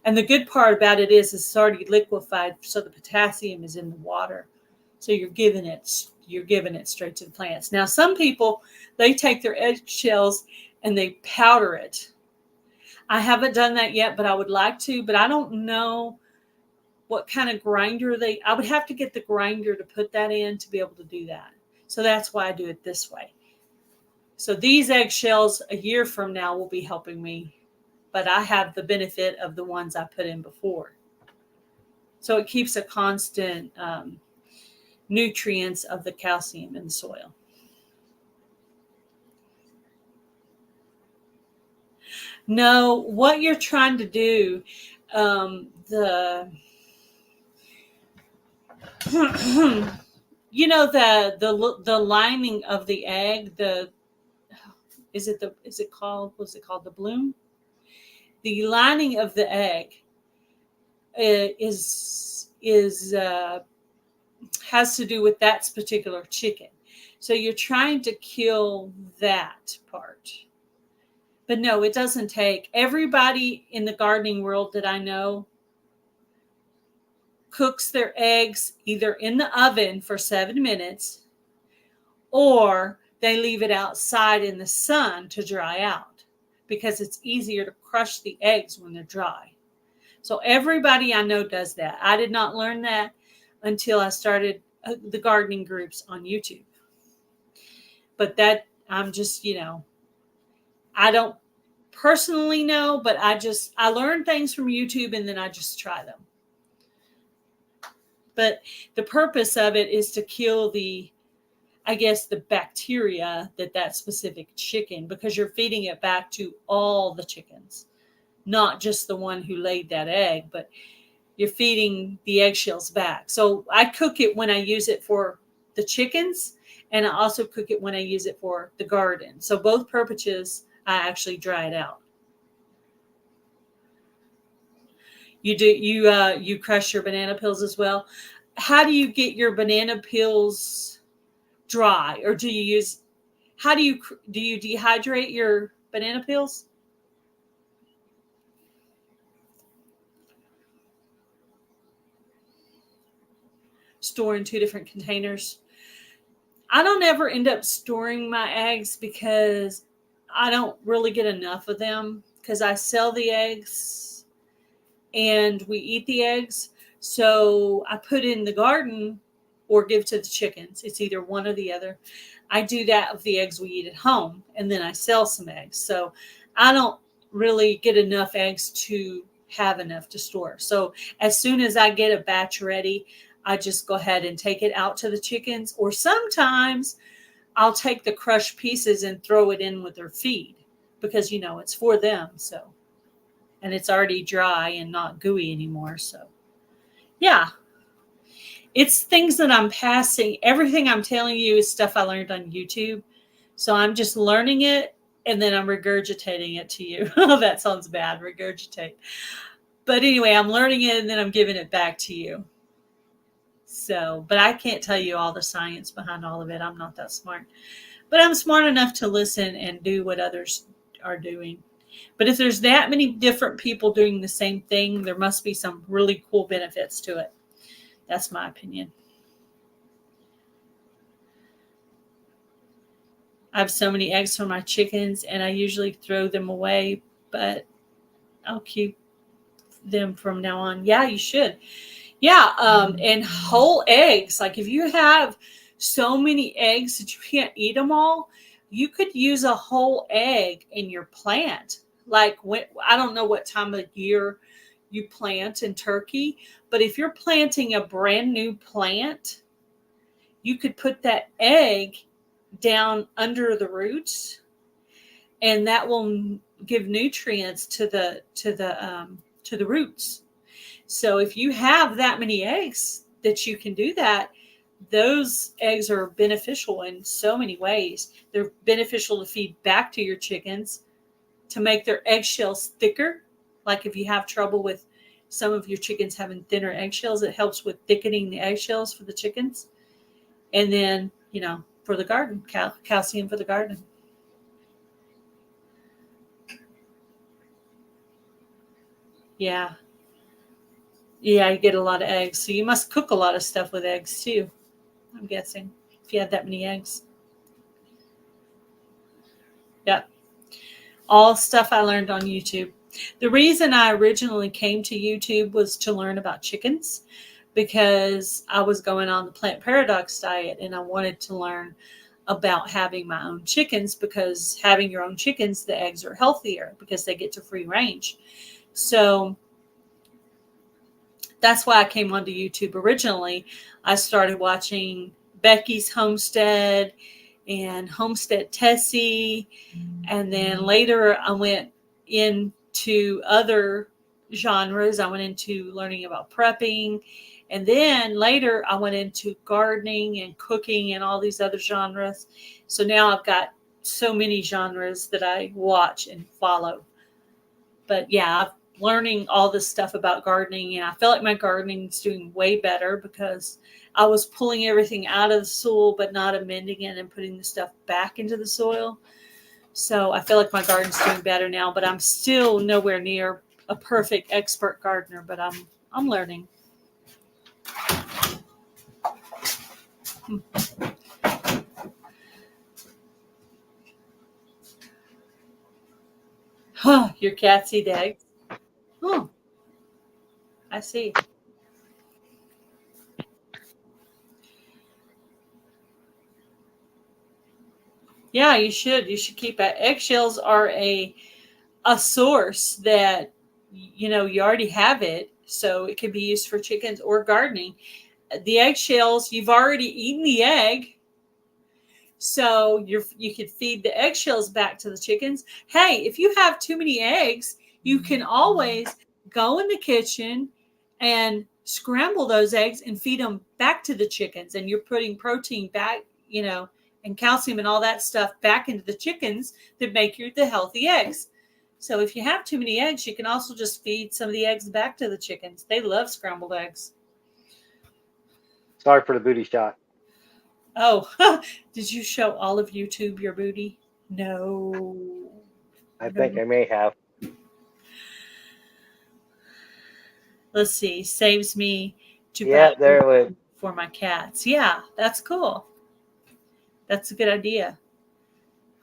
And the good part about it is it's already liquefied, so the potassium is in the water. So you're giving it straight to the plants. Now, some people, they take their eggshells and they powder it. I haven't done that yet, but I would like to. But I don't know what kind of grinder I would have to get the grinder to put that in to be able to do that. So that's why I do it this way. So these eggshells a year from now will be helping me, but I have the benefit of the ones I put in before. So it keeps a constant nutrients of the calcium in the soil. No, what you're trying to do, you know, the lining of the egg, was it called the bloom? The lining of the egg has to do with that particular chicken. So you're trying to kill that part. But no, it doesn't take. Everybody in the gardening world that I know cooks their eggs either in the oven for 7 minutes or they leave it outside in the sun to dry out because it's easier to crush the eggs when they're dry. So everybody I know does that. I did not learn that until I started the gardening groups on YouTube. But that, I'm just, I don't personally know, but I learn things from YouTube and then I just try them. But the purpose of it is to kill the bacteria that specific chicken, because you're feeding it back to all the chickens, not just the one who laid that egg, but you're feeding the eggshells back. So I cook it when I use it for the chickens, and I also cook it when I use it for the garden. So both purposes, I actually dry it out. You crush your banana peels as well. How do you get your banana peels dry, or do you dehydrate your banana peels? Store in 2 different containers. I don't ever end up storing my eggs because I don't really get enough of them, because I sell the eggs and we eat the eggs. So I put in the garden or give to the chickens. It's either one or the other. I do that with the eggs we eat at home, and then I sell some eggs. So I don't really get enough eggs to have enough to store. So as soon as I get a batch ready, I just go ahead and take it out to the chickens, or sometimes I'll take the crushed pieces and throw it in with their feed because, it's for them. So, and it's already dry and not gooey anymore. So, yeah, it's things that I'm passing. Everything I'm telling you is stuff I learned on YouTube. So I'm just learning it and then I'm regurgitating it to you. Oh, that sounds bad, regurgitate. But anyway, I'm learning it and then I'm giving it back to you. So, but I can't tell you all the science behind all of it. I'm not that smart. But I'm smart enough to listen and do what others are doing. But if there's that many different people doing the same thing, there must be some really cool benefits to it. That's my opinion. I have so many eggs for my chickens, and I usually throw them away, but I'll keep them from now on. Yeah, you should. Yeah, and whole eggs. Like if you have so many eggs that you can't eat them all, you could use a whole egg in your plant. Like when, I don't know what time of year you plant in Turkey, but if you're planting a brand new plant, you could put that egg down under the roots, and that will give nutrients to the roots. So if you have that many eggs that you can do that, those eggs are beneficial in so many ways. They're beneficial to feed back to your chickens to make their eggshells thicker. Like if you have trouble with some of your chickens having thinner eggshells, it helps with thickening the eggshells for the chickens. And then, for the garden, calcium for the garden. Yeah. Yeah, you get a lot of eggs. So you must cook a lot of stuff with eggs too, I'm guessing, if you had that many eggs. Yeah. All stuff I learned on YouTube. The reason I originally came to YouTube was to learn about chickens, because I was going on the plant paradox diet and I wanted to learn about having my own chickens, because having your own chickens, the eggs are healthier because they get to free range. So that's why I came onto YouTube originally. I started watching Becky's Homestead and Homestead Tessie. And then later I went into other genres. I went into learning about prepping. And then later I went into gardening and cooking and all these other genres. So now I've got so many genres that I watch and follow. But yeah, I'm learning all this stuff about gardening, and I feel like my gardening's doing way better because I was pulling everything out of the soil but not amending it and putting the stuff back into the soil. So I feel like my garden's doing better now, but I'm still nowhere near a perfect expert gardener, but I'm learning. Huh, your cats eat eggs? Oh, I see. Yeah, you should. You should keep it. Eggshells are a source that you already have it, so it can be used for chickens or gardening. The eggshells, you've already eaten the egg, so you could feed the eggshells back to the chickens. Hey, if you have too many eggs, you can always go in the kitchen and scramble those eggs and feed them back to the chickens, and you're putting protein back, and calcium and all that stuff back into the chickens that make you the healthy eggs. So if you have too many eggs, you can also just feed some of the eggs back to the chickens. They love scrambled eggs. Sorry for the booty shot. Oh, did you show all of YouTube your booty? No. I think I may have. Let's see. Saves me to Yeah, buy there it was. for my cats. Yeah, that's cool. That's a good idea.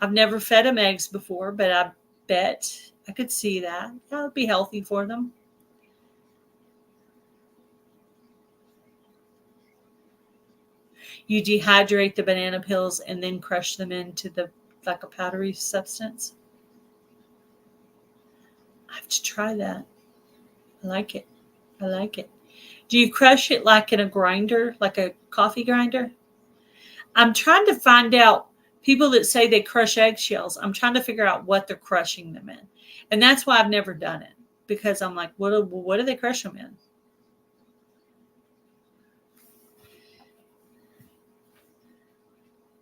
I've never fed them eggs before, but I bet I could see that. That would be healthy for them. You dehydrate the banana peels and then crush them into like a powdery substance. I have to try that. I like it. I like it. Do you crush it like in a grinder, like a coffee grinder? I'm trying to find out people that say they crush eggshells. I'm trying to figure out what they're crushing them in. And that's why I've never done it, because I'm like, what do they crush them in?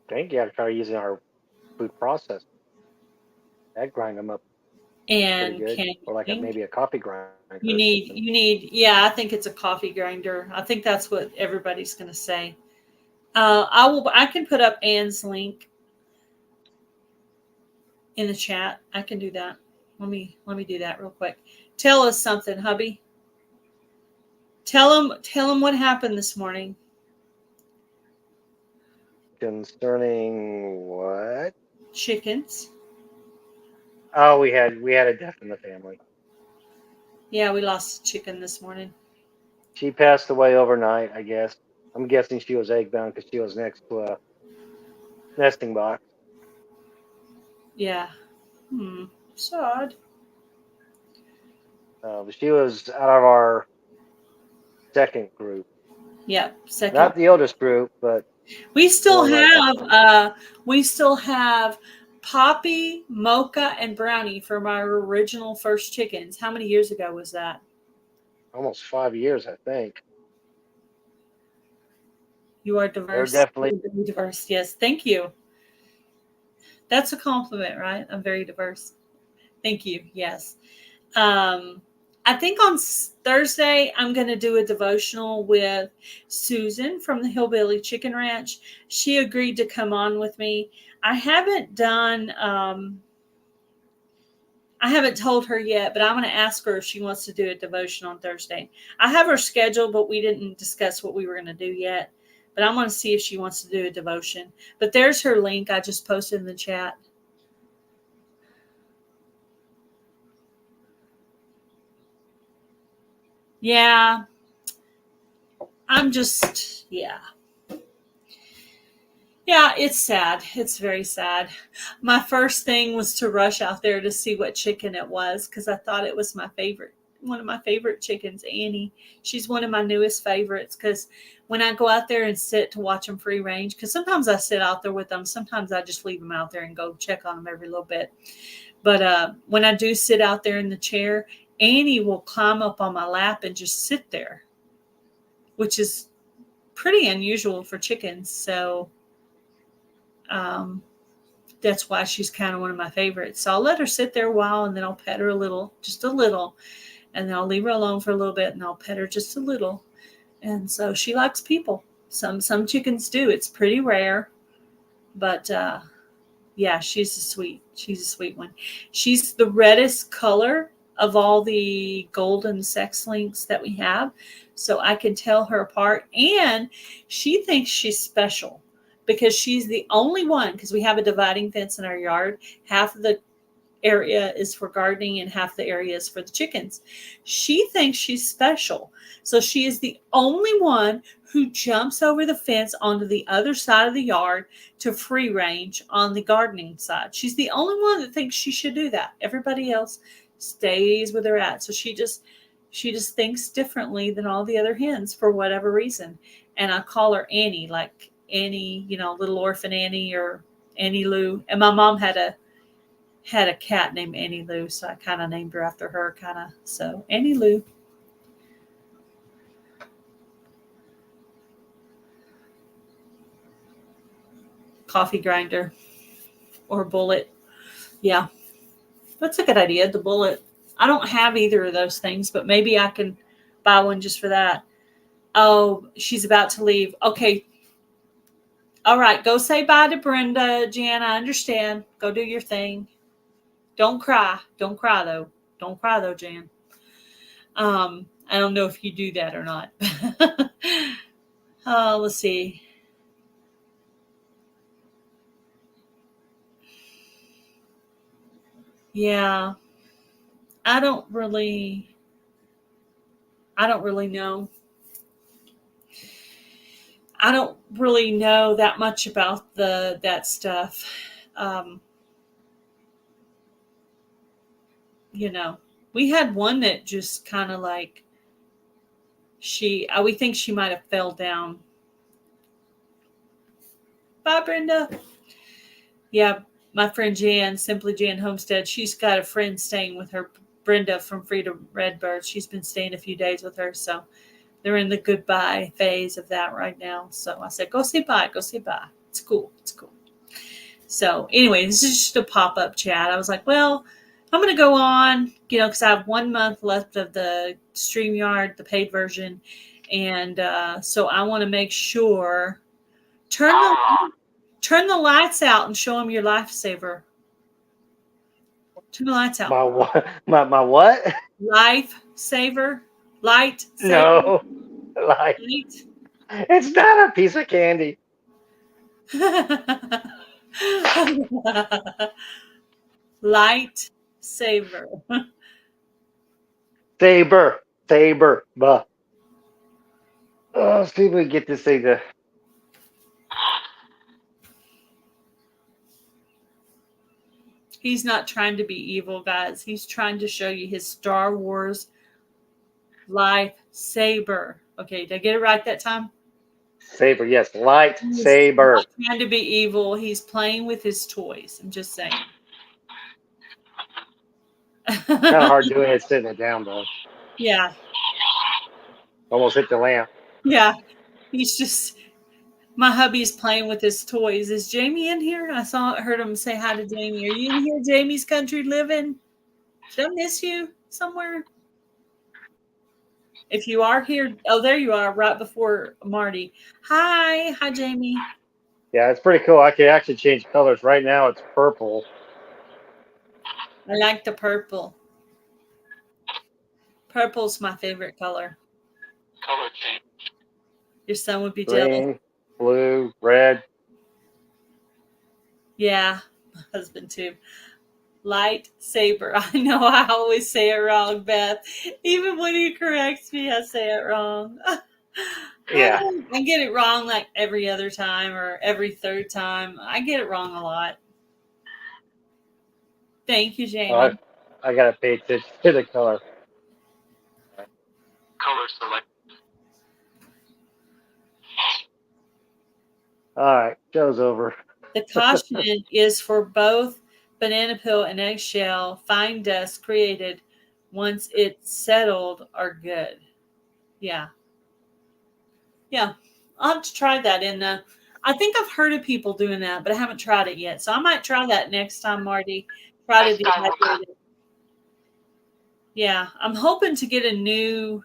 I think you got to try using our food processor. That grind them up pretty And good, or like canning. maybe a coffee grinder You or something. need, yeah, I think it's a coffee grinder. I think that's what everybody's going to say. I can put up Anne's link in the chat. I can do that. Let me do that real quick. Tell us something, hubby. Tell them what happened this morning. Concerning what? chickens. Oh, we had a death in the family. Yeah, we lost a chicken this morning. She passed away overnight, I guess. I'm guessing she was egg bound because she was next to a nesting box. Yeah. Sad. But she was out of our second group, Yep. Second. not the oldest group, but We still more like have Poppy, Mocha, and Brownie from our original first chickens. How many years ago was that? almost 5 years, I think. You are They're diverse. definitely. You're very diverse. Yes. Thank you. That's a compliment, right? I'm very diverse. Thank you. Yes. Um, I think on Thursday, I'm going to do a devotional with Susan from the Hillbilly Chicken Ranch. She agreed to come on with me. I haven't told her yet, but I'm going to ask her if she wants to do a devotion on Thursday. I have her scheduled, but we didn't discuss what we were going to do yet. But I'm going to see if she wants to do a devotion. But there's her link. I just posted in the chat. Yeah. Yeah, it's sad. It's very sad. My first thing was to rush out there to see what chicken it was because I thought it was one of my favorite chickens, Annie. She's one of my newest favorites because when I go out there and sit to watch them free range, because sometimes I sit out there with them, sometimes I just leave them out there and go check on them every little bit. But when I do sit out there in the chair, Annie will climb up on my lap and just sit there, which is pretty unusual for chickens. So that's why she's kind of one of my favorites. So I'll let her sit there a while and then I'll pet her a little, just a little. And then I'll leave her alone for a little bit and I'll pet her just a little. And so she likes people. Some chickens do. It's pretty rare. But yeah, she's a sweet one. She's the reddest color of all the golden sex links that we have. So I can tell her apart. And she thinks she's special because she's the only one, because we have a dividing fence in our yard. Half of the area is for gardening and half the area is for the chickens. She thinks she's special. So she is the only one who jumps over the fence onto the other side of the yard to free range on the gardening side. She's the only one that thinks she should do that. Everybody else stays where they're at. So she just thinks differently than all the other hens for whatever reason. And I call her Annie, like Annie, little orphan Annie or Annie Lou. And my mom had a cat named Annie Lou, so I kind of named her after her, So Annie Lou. Coffee grinder or bullet. Yeah, that's a good idea, the bullet. I don't have either of those things, but maybe I can buy one just for that. Oh, she's about to leave. Okay. All right, go say bye to Brenda, Jan. I understand. Go do your thing. Don't cry. Don't cry, though. Don't cry, though, Jan. I don't know if you do that or not. Let's see. Yeah. I don't really know. I don't really know that much about that stuff. Um, we had one that just kind of like we think she might have fell down. Bye, Brenda. Yeah, my friend Jan, Simply Jan Homestead, she's got a friend staying with her, Brenda from Freedom Redbird. She's been staying a few days with her, so they're in the goodbye phase of that right now. So I said, go say bye. Go say bye. It's cool. It's cool. So anyway, this is just a pop-up chat. I was like, well, I'm going to go on, because I have 1 month left of the StreamYard, the paid version. And so I want to make sure, turn the lights out and show them your lifesaver. Turn the lights out. My what? My what? Lifesaver. Light. No, like it's not a piece of candy. Light saber. Saber. Saber. Buh. See if we can get this thing to. He's not trying to be evil, guys. He's trying to show you his Star Wars lightsaber. Okay, did I get it right that time? Saber, yes. Light He's saber. not trying to be evil. He's playing with his toys. I'm just saying. Kind of hard doing it sitting it down, though. Yeah, Almost hit the lamp. yeah. He's just my hubby's playing with his toys. Is Jamie in here? Heard him say hi to Jamie. Are you in here, Jamie's country living? Did I miss you somewhere? If you are here, oh, there you are, right before Marty. Hi, Jamie. Yeah, it's pretty cool. I can actually change colors. Right now, it's purple. I like the purple. Purple's my favorite color. Color change. Your son would be jealous. Green, blue, red. Yeah, my husband too. Lightsaber. I know I always say it wrong, Beth. Even when he corrects me, I say it wrong. Yeah. I get it wrong like every other time or every third time. I get it wrong a lot. Thank you, Jamie. I got to pay attention to the color. Color select. All right, show's over. The caution is for both banana peel and eggshell. Fine dust created once it's settled are good. Yeah. Yeah. I'll have to try that. I think I've heard of people doing that, but I haven't tried it yet. So I might try that next time, Marty. Try to dehydrate it. Yeah. I'm hoping to get a new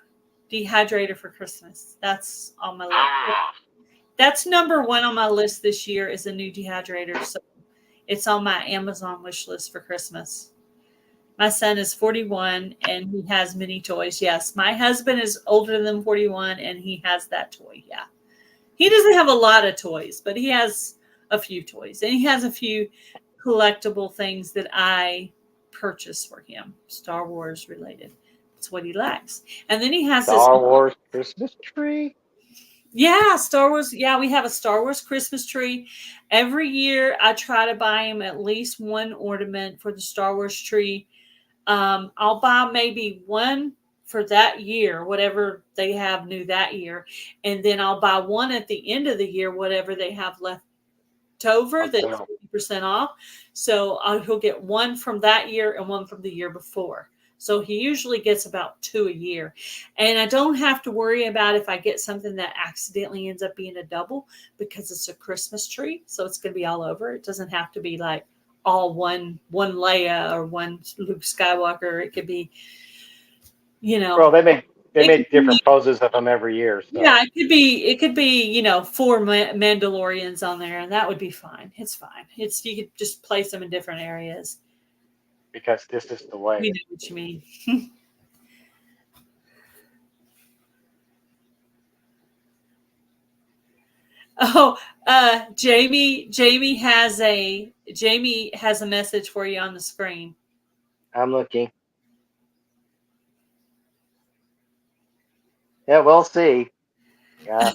dehydrator for Christmas. That's on my list. That's number one on my list this year is a new dehydrator. So it's on my Amazon wish list for Christmas. My son is 41 and he has many toys. Yes, my husband is older than 41 and he has that toy. Yeah. He doesn't have a lot of toys, but he has a few toys. And he has a few collectible things that I purchased for him, Star Wars related. That's what he likes. And then he has Star Wars Christmas tree. Yeah, Star Wars. Yeah, we have a Star Wars Christmas tree. Every year I try to buy him at least one ornament for the Star Wars tree. I'll buy maybe one for that year, whatever they have new that year. And then I'll buy one at the end of the year, whatever they have left over that's 50% off. So he'll get one from that year and one from the year before. So he usually gets about 2 a year. And I don't have to worry about if I get something that accidentally ends up being a double because it's a Christmas tree. So it's going to be all over. It doesn't have to be like all one Leia or one Luke Skywalker. It could be, Well, they make different poses of them every year. So. Yeah, it could be 4 Mandalorians on there, and that would be fine. It's fine. You could just place them in different areas. Because this is the way. We know what you mean. Oh, Jamie has a message for you on the screen. I'm looking. Yeah, we'll see. Yeah.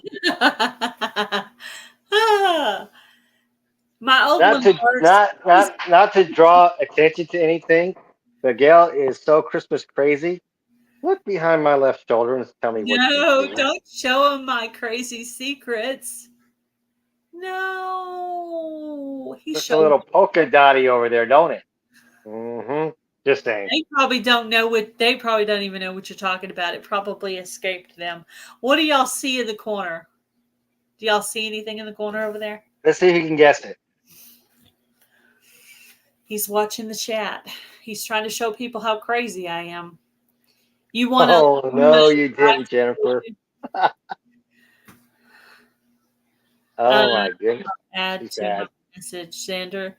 My old not to draw attention to anything, but Gail is so Christmas crazy. Look behind my left shoulder and tell me what she's doing. Don't show him my crazy secrets. No, There's a little polka dotty over there, don't it? Mm-hmm. Just saying. They probably don't even know what you're talking about. It probably escaped them. What do y'all see in the corner? Do y'all see anything in the corner over there? Let's see if you can guess it. He's watching the chat. He's trying to show people how crazy I am. You want to? Oh no, you didn't, Jennifer. Oh my goodness. Add to my message, Xander.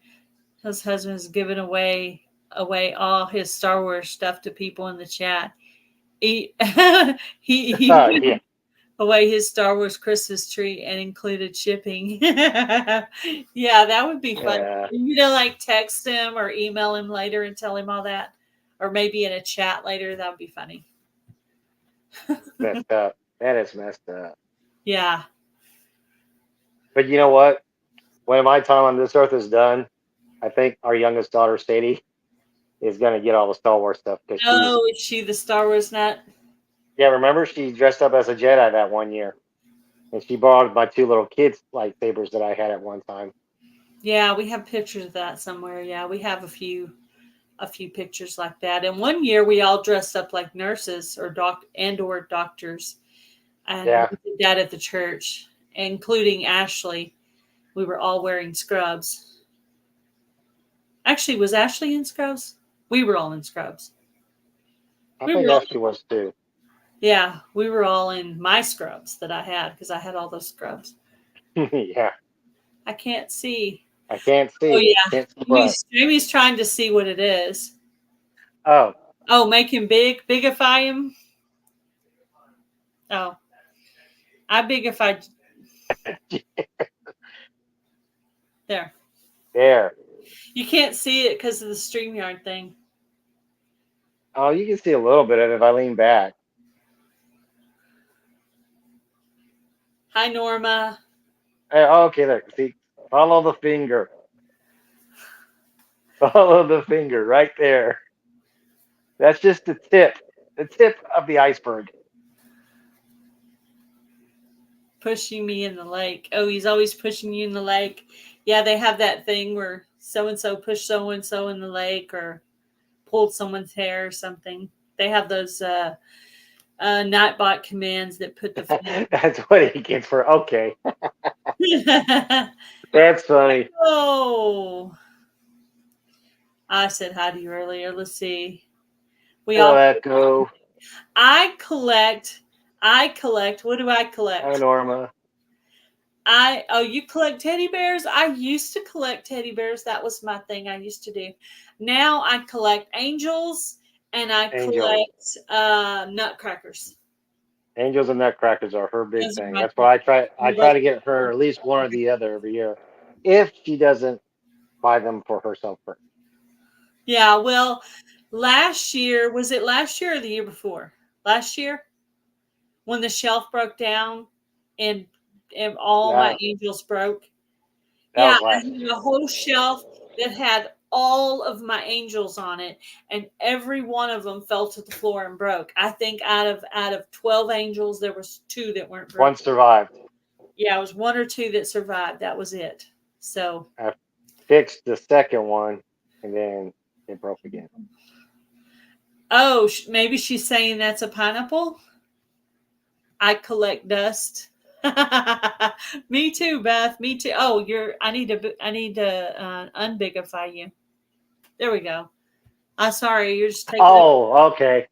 His husband has given away all his Star Wars stuff to people in the chat. Yeah. away his Star Wars Christmas tree and included shipping. Yeah, that would be fun. Yeah, Like text him or email him later and tell him all that. Or maybe in a chat later. That would be funny. messed up. That is messed up. Yeah. But you know what? When my time on this earth is done, I think our youngest daughter, Sadie, is gonna get all the Star Wars stuff because she's Oh, is she the Star Wars nut? yeah. Remember, she dressed up as a Jedi that one year, and she borrowed my two little kids' lightsabers that I had at one time. Yeah, we have pictures of that somewhere. Yeah, we have a few pictures like that. And one year we all dressed up like nurses or doctors. And Yeah, we did that at the church, including Ashley. We were all wearing scrubs. Actually, was Ashley in scrubs? We were all in scrubs. I We think were all, Ashley was too. yeah, we were all in my scrubs that I had because I had all those scrubs. Yeah, I can't see. I can't Oh see. yeah, Can't see what. Jamie's trying to see what it is. Oh, Oh, make him bigify him. Oh, I bigified there. there. You can't see it because of the StreamYard thing. Oh, you can see a little bit of it if I lean back. Hi, Norma. Okay, there. See, follow the finger. Follow the finger right there. That's just the tip of the iceberg. Pushing me in the lake. Oh, he's always pushing you in the lake. Yeah, they have that thing where so and so pushed so and so in the lake or pulled someone's hair or something. They have those Nightbot commands that put the. That's what he gets for. Okay, that's funny. Oh, I said hi to you earlier. Let's see. We Hello, all. Echo. I collect. What do I collect? Hi, Norma. You collect teddy bears? I used to collect teddy bears. That was my thing I used to do. Now I collect angels and I Angels. collect nutcrackers. Angels and nutcrackers are her big Those are thing. my That's why I things. try to get her at least one or the other every year. If she doesn't buy them for herself first. Yeah, well, last year, was it last year or the year before? Last year when the shelf broke down and all my Yeah, angels broke. that Yeah, was I last had year. a whole shelf that had all of my angels on it, and every one of them fell to the floor and broke. I think out of 12 angels, there was 2 that weren't One broken. survived. Yeah, it was 1 or 2 that survived. That was it. So, I fixed the second one, and then it broke again. oh, maybe she's saying that's a pineapple. I collect dust. Me too, Beth. Me too. Oh, I need to unbigify you. There we go. I'm sorry, you're just taking it. Oh, okay.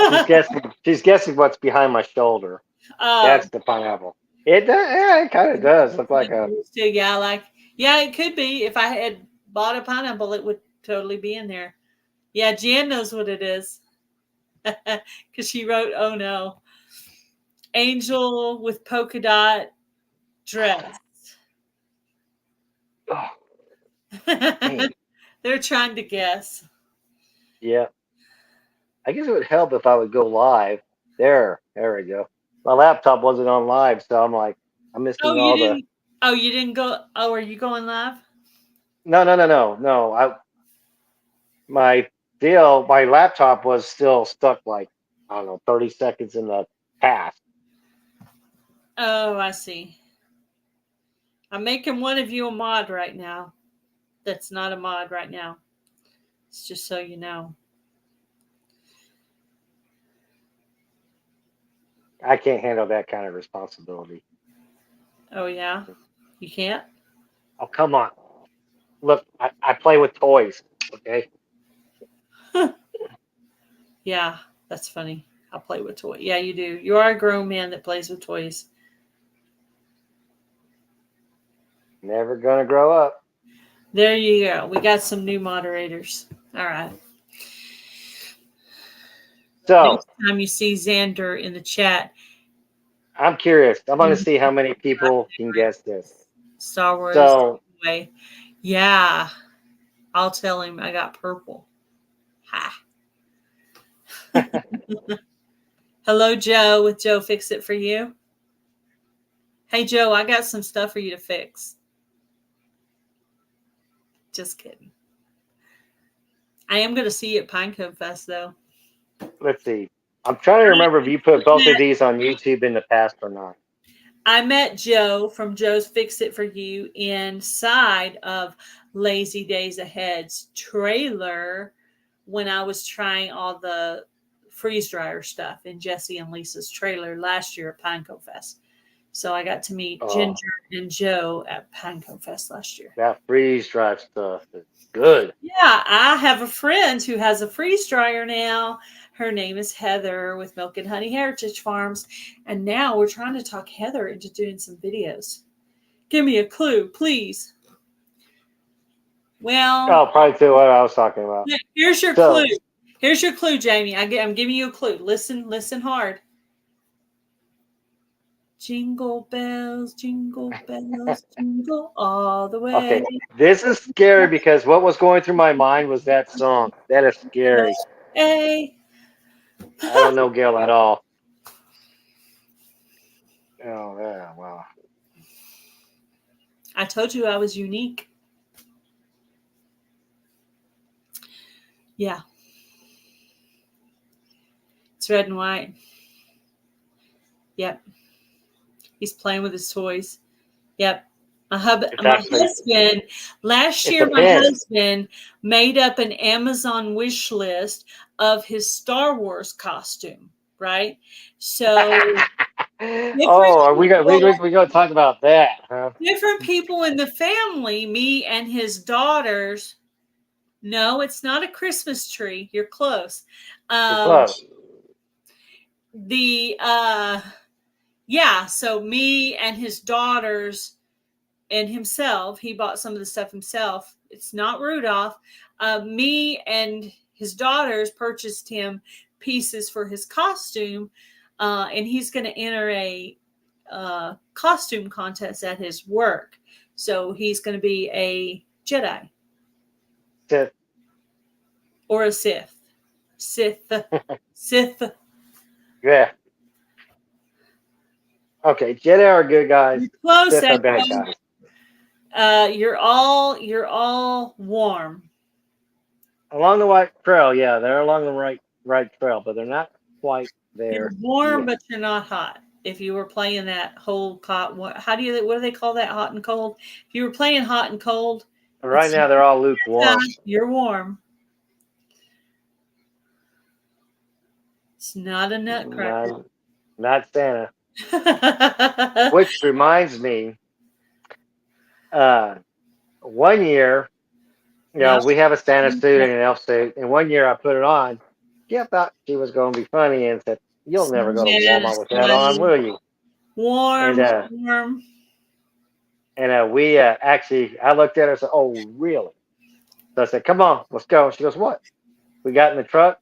She's guessing. She's guessing what's behind my shoulder. Oh, That's the pineapple. It does. Yeah, it kind of does look like a. yeah, it could be. If I had bought a pineapple, it would totally be in there. Yeah, Jan knows what it is because she wrote, "Oh no, angel with polka dot dress." Oh, dang. They're trying to guess. Yeah. I guess it would help if I would go live. There we go. My laptop wasn't on live, so I'm like, I'm Oh, missing you all the. didn't. Oh, you didn't go. Oh, are you going live? No. My laptop was still stuck like I don't know, 30 seconds in the past. Oh, I see. I'm making one of you a mod right now. That's not a mod right now. It's just so you know. I can't handle that kind of responsibility. Oh yeah, you can't. Oh, come on. Look, I play with toys. Okay. Yeah, that's funny. I'll play with toys. Yeah, you do. You are a grown man that plays with toys. Never gonna grow up. There you go. We got some new moderators. All right. So Next time you see Xander in the chat, I'm curious. I'm going to see how many people can guess this. Star Wars. So, Way. Yeah. I'll tell him I got purple. Ha. Hello, Joe, with Joe Fix It For You. Hey, Joe, I got some stuff for you to fix. Just kidding. I am going to see you at Pinecone Fest, though. let's see. I'm trying to remember if you put both of these on YouTube in the past or not. I met Joe from Joe's Fix It For You inside of Lazy Days Ahead's trailer when I was trying all the freeze dryer stuff in Jesse and Lisa's trailer last year at Pinecone Fest. So I got to meet Ginger and Joe at Pinecone Fest last year. That freeze drive stuff is good. Yeah, I have a friend who has a freeze dryer now. Her name is Heather with Milk and Honey Heritage Farms. And now we're trying to talk Heather into doing some videos. Give me a clue, please. Well, Oh, probably to what I was talking about. here's your clue. Here's your clue, Jamie. I'm giving you a clue. Listen hard. Jingle bells, jingle all the way. Okay, this is scary because what was going through my mind was that song. That is scary. Hey. I don't know Gail at all. Oh, yeah, wow. I told you I was unique. Yeah. It's red and white. Yep. He's playing with his toys. Yep. My husband, last year, my husband made up an Amazon wish list of his Star Wars costume, right? So, oh, we got to talk about that, huh? Different people in the family, me and his daughters. No, it's not a Christmas tree. You're close. You're close. Yeah, so me and his daughters and himself, he bought some of the stuff himself. It's not Rudolph. Me and his daughters purchased him pieces for his costume, and he's going to enter a costume contest at his work. So he's going to be a Jedi. Sith. Or a Sith. Sith. Yeah. Okay, Jedi are good guys. You're close. Sith are bad guys. You're all warm. Along the right trail, yeah, they're along the right trail, but they're not quite there. You're warm, but you're not hot. If you were playing that whole what do they call that, hot and cold? If you were playing hot and cold. Right now, they're all lukewarm. You're warm. It's not a nutcracker. Not Santa. Which reminds me, 1 year, we have a Santa suit and an elf suit, and 1 year I put it on. Yeah, thought she was going to be funny and said, "You'll never go to Walmart with that on, will you?" Warm. And we actually, I looked at her and said, "Oh, really?" So I said, "Come on, let's go." She goes, "What?" We got in the truck.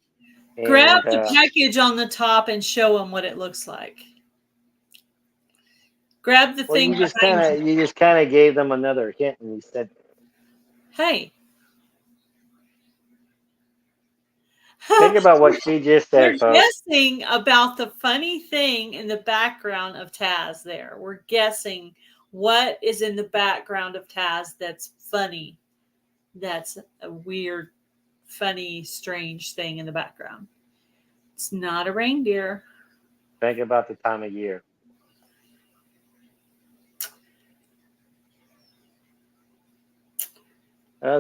And, grab the package on the top and show them what it looks like. Grab the thing. You just kind of gave them another hint, and you said, "Hey, think about what she just said." We're guessing about the funny thing in the background of Taz. There, we're guessing what is in the background of Taz that's funny. That's a weird, funny, strange thing in the background. It's not a reindeer. Think about the time of year.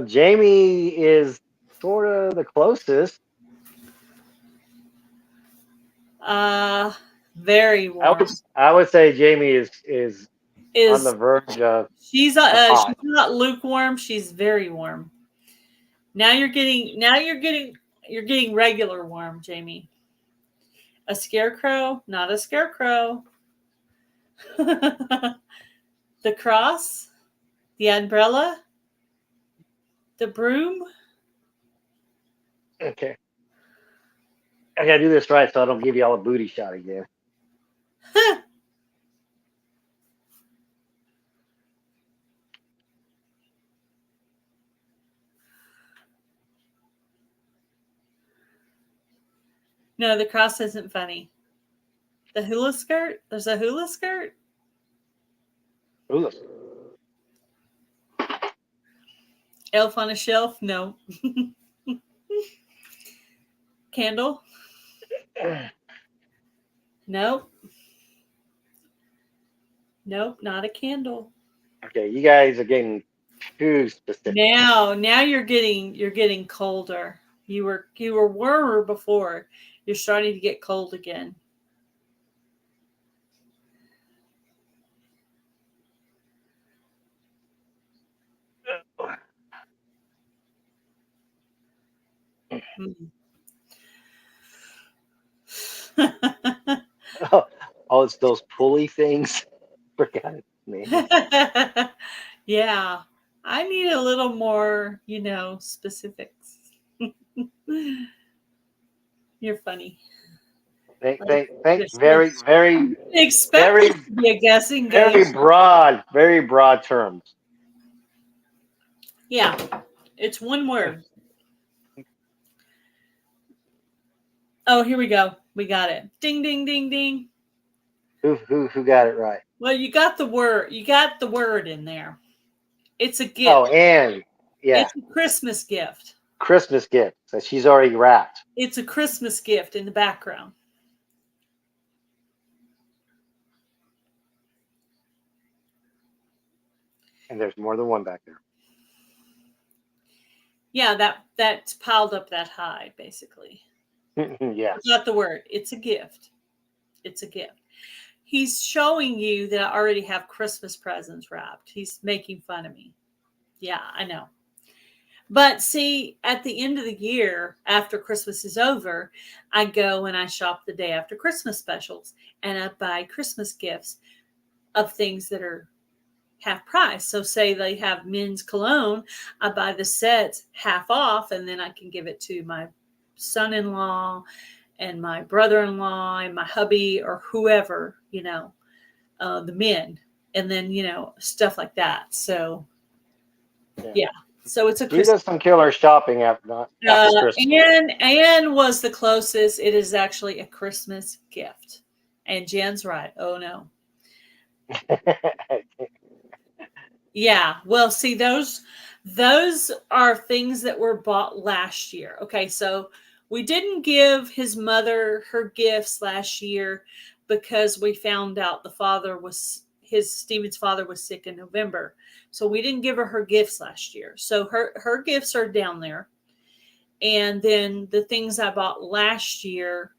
Jamie is sort of the closest. Very warm. I would say Jamie is on the verge of. She's not lukewarm. She's very warm. Now you're getting regular warm, Jamie. A scarecrow, not a scarecrow. The cross, the umbrella, the broom. Okay. I gotta do this right so I don't give you all a booty shot again. No, the cross isn't funny. The hula skirt? There's a hula skirt? Ooh, look. Elf on a shelf? No. Candle? Nope. Nope, not a candle. Okay, you guys are getting too specific. Now you're getting colder. You were warmer before. You're starting to get cold again. Oh, it's those pulley things. Forgot its name. Yeah. I need a little more, specifics. You're funny. Thank, Like, very, very, expect very, this to be a guessing very game. broad terms. Yeah. It's one word. Oh, here we go. We got it. Ding, ding, ding, ding. Who got it right? Well, you got the word. You got the word in there. It's a gift. Oh, and yeah, It's a Christmas gift. Christmas gift that she's already wrapped. It's a Christmas gift in the background. And there's more than one back there. Yeah, that's piled up that high, basically. Yeah. Not the word. It's a gift. It's a gift. He's showing you that I already have Christmas presents wrapped. He's making fun of me. Yeah, I know. But see, at the end of the year, after Christmas is over, I go and I shop the day after Christmas specials and I buy Christmas gifts of things that are half price. So say they have men's cologne, I buy the sets half off and then I can give it to my son-in-law and my brother-in-law and my hubby or whoever, the men, and then, stuff like that. So, yeah. So it's a She does some killer shopping after Christmas. Anne was the closest. It is actually a Christmas gift. And Jen's right. Oh, no. Yeah. Well, see, those are things that were bought last year. Okay, so we didn't give his mother her gifts last year because we found out Stephen's father was sick in November. So we didn't give her gifts last year. So her gifts are down there. And then the things I bought last year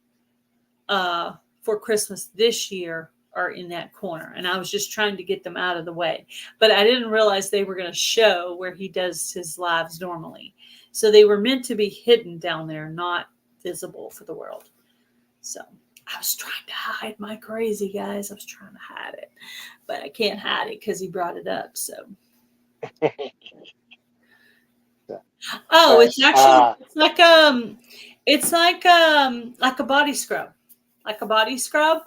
for Christmas this year are in that corner. And I was just trying to get them out of the way. But I didn't realize they were going to show where he does his lives normally. So they were meant to be hidden down there, not visible for the world. So I was trying to hide my crazy, guys. I was trying to hide it. But I can't hide it because he brought it up. So. Oh, it's actually it's like a body scrub. Like a body scrub.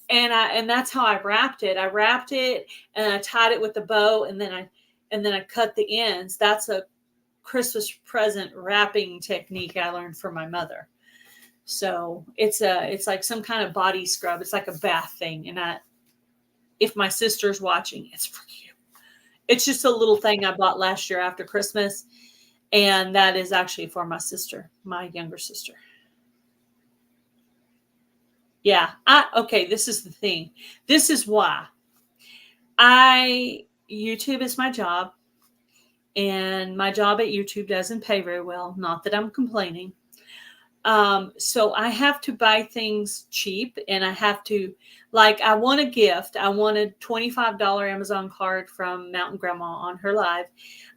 And that's how I wrapped it. I wrapped it and I tied it with a bow and then I cut the ends. That's a Christmas present wrapping technique I learned from my mother. So it's like some kind of body scrub. It's like a bath thing. And if my sister's watching, it's for you. It's just a little thing I bought last year after Christmas. And that is actually for my sister, my younger sister. Yeah. Okay. This is the thing. This is why YouTube is my job, and my job at YouTube doesn't pay very well. Not that I'm complaining. So I have to buy things cheap, and I have to, I want a gift. I want a $25 Amazon card from Mountain Grandma on her live.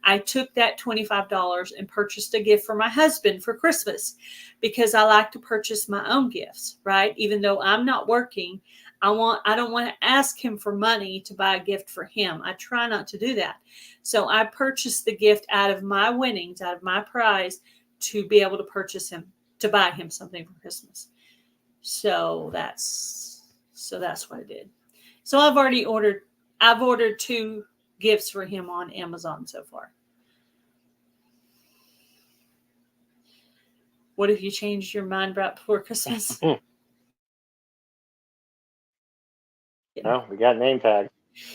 I took that $25 and purchased a gift for my husband for Christmas because I like to purchase my own gifts, right? Even though I'm not working, I don't want to ask him for money to buy a gift for him. I try not to do that. So I purchased the gift out of my winnings, out of my prize, to be able to buy him something for Christmas. So that's what I did. So I've ordered 2 gifts for him on Amazon so far. What if you changed your mind right before Christmas? No, we got name tags.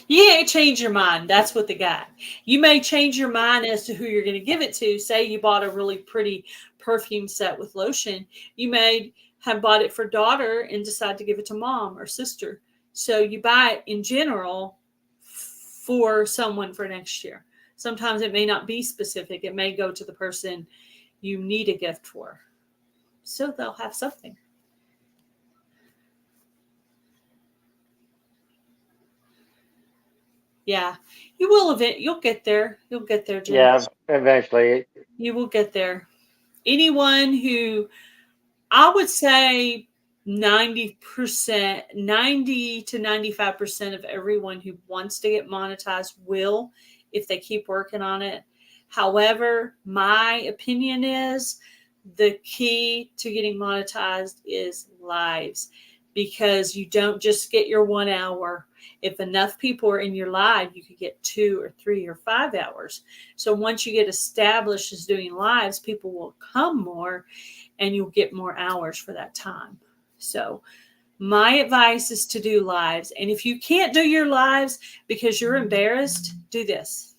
You ain't change your mind. That's what they got. You may change your mind as to who you're going to give it to. Say you bought a really pretty perfume set with lotion. You may have bought it for daughter and decide to give it to mom or sister. So you buy it in general for someone for next year. Sometimes it may not be specific. It may go to the person you need a gift for. So they'll have something. Yeah, you will you'll get there. You'll get there, Jim. Yeah, eventually. You will get there. Anyone who, I would say 90%, 90 to 95% of everyone who wants to get monetized will, if they keep working on it. However, my opinion is the key to getting monetized is lives, because you don't just get your 1 hour. If enough people are in your live, you could get 2 or 3 or 5 hours. So once you get established as doing lives, people will come more and you'll get more hours for that time. So my advice is to do lives. And if you can't do your lives because you're embarrassed, do this.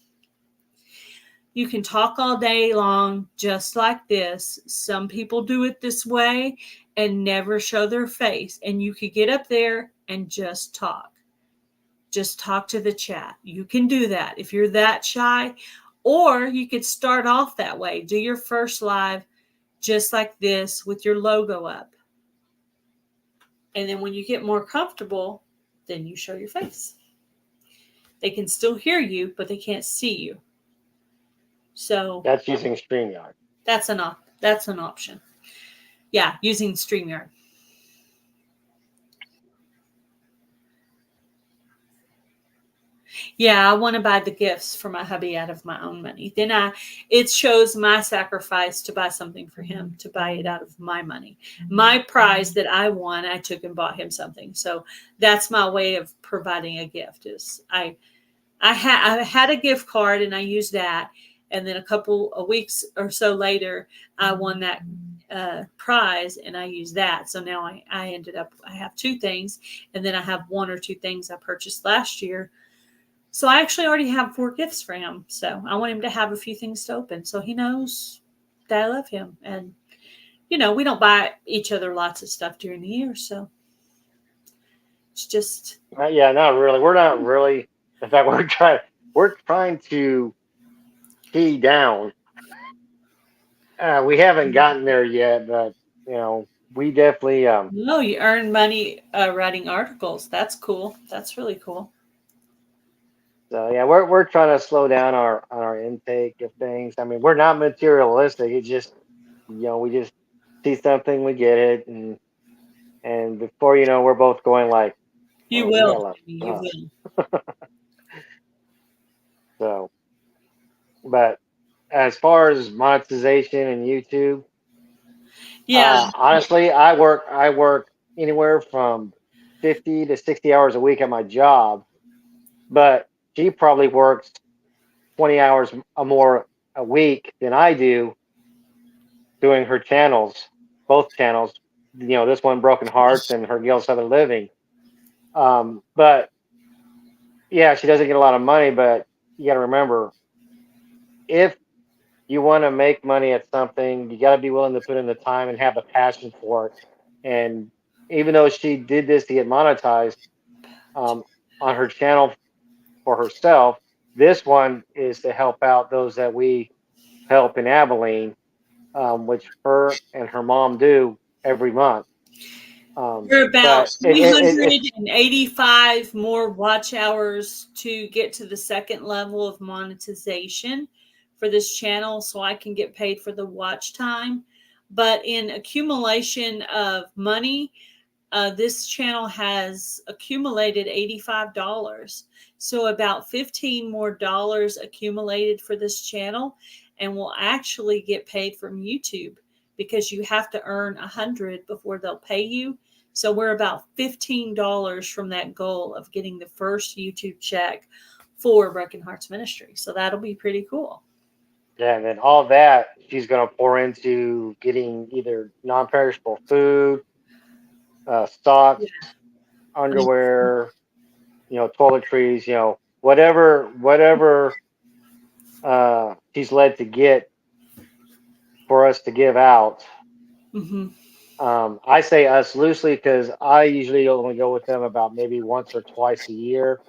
You can talk all day long just like this. Some people do it this way and never show their face. And you could get up there and just talk. Just talk to the chat. You can do that if you're that shy. Or you could start off that way. Do your first live just like this with your logo up. And then when you get more comfortable, then you show your face. They can still hear you, but they can't see you. So That's using StreamYard. that's an option. Yeah, using StreamYard. Yeah, I want to buy the gifts for my hubby out of my own money. Then it shows my sacrifice to buy something for him, to buy it out of my money. My prize that I won, I took and bought him something. So that's my way of providing a gift. Is I had a gift card and I used that, and then a weeks or so later, I won that prize and I used that. So now I have 2 things, and then I have 1 or 2 things I purchased last year. So I actually already have 4 gifts for him. So I want him to have a few things to open, so he knows that I love him. And, we don't buy each other lots of stuff during the year. So it's just. Yeah, not really. We're not really. In fact, we're trying to key down. We haven't gotten there yet, but we definitely. No, you earn money writing articles. That's cool. That's really cool. So yeah, we're trying to slow down our intake of things. I mean, we're not materialistic. It just we just see something, we get it, and before you know, we're both going like, You well, we got a will. lot of You stuff. will. So, but as far as monetization and YouTube, Yeah. honestly, I work anywhere from 50 to 60 hours a week at my job, but she probably works 20 hours or more a week than I do doing her channels, both channels. This one, Broken Hearts, and her Gail Southern Living. But yeah, she doesn't get a lot of money, but you got to remember, if you want to make money at something, you got to be willing to put in the time and have the passion for it. And even though she did this to get monetized on her channel for herself, this one is to help out those that we help in Abilene, which her and her mom do every month. We're about But it's 385 more watch hours to get to the second level of monetization for this channel, so I can get paid for the watch time. But in accumulation of money, this channel has accumulated $85. So about $15 more accumulated for this channel, and will actually get paid from YouTube, because you have to earn 100 before they'll pay you. So we're about $15 from that goal of getting the first YouTube check for Broken Hearts Ministry. So that'll be pretty cool. Yeah, and then all that she's going to pour into getting either non-perishable food, socks, Yeah. underwear, toiletries, whatever she's led to get for us to give out. Mm-hmm. I say us loosely because I usually only go with them about maybe once or twice a year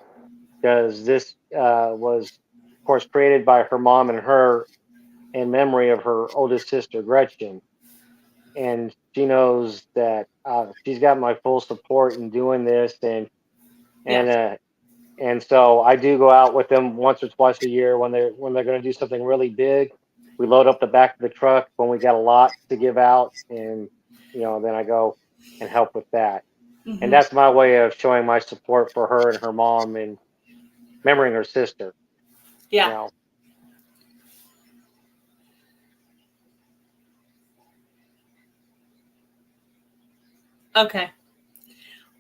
because this was, of course, created by her mom and her in memory of her oldest sister, Gretchen. And she knows that she's got my full support in doing this, and Yes. uh, and so I do go out with them once or twice a year when they're going to do something really big. We load up the back of the truck when we got a lot to give out, and then I go and help with that. And Mm-hmm. that's my way of showing my support for her and her mom and remembering her sister. You Yeah. know, Okay.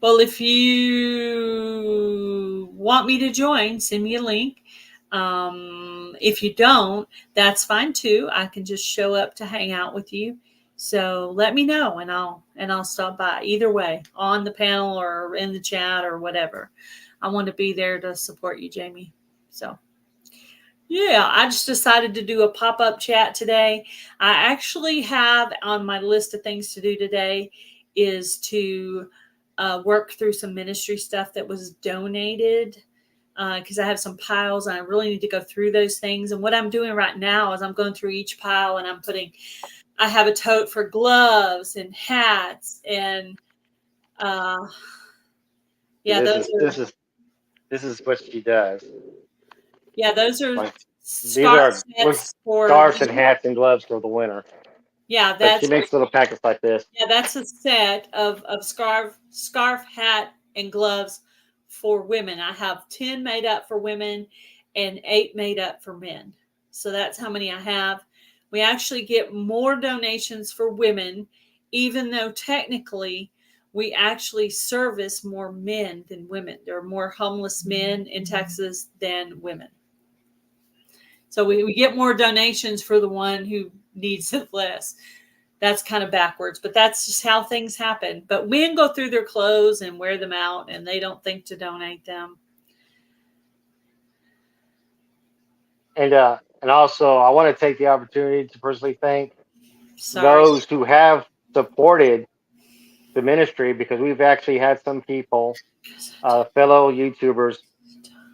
Well, if you want me to join, send me a link. If you don't, that's fine too. I can just show up to hang out with you. So let me know, and I'll stop by. Either way, on the panel or in the chat or whatever. I want to be there to support you, Jamie. So yeah, I just decided to do a pop-up chat today. I actually have on my list of things to do today is to work through some ministry stuff that was donated because I have some piles and I really need to go through those things. And what I'm doing right now is I'm going through each pile and I have a tote for gloves and hats and uh, yeah, this those is are this is this is what she does. those are Like these scarf are sets for scarves and hats and gloves for the winter. yeah, But she that's makes little packets like this. yeah, that's a set of scarf, hat, and gloves for women. I have 10 made up for women and 8 made up for men. So that's how many I have. We actually get more donations for women, even though technically we actually service more men than women. There are more homeless men in Texas than women. So we get more donations for the one who needs it less. That's kind of backwards, but that's just how things happen. But men go through their clothes and wear them out, and they don't think to donate them. And also, I want to take the opportunity to personally thank Sorry. those who have supported the ministry because we've actually had some people, fellow YouTubers,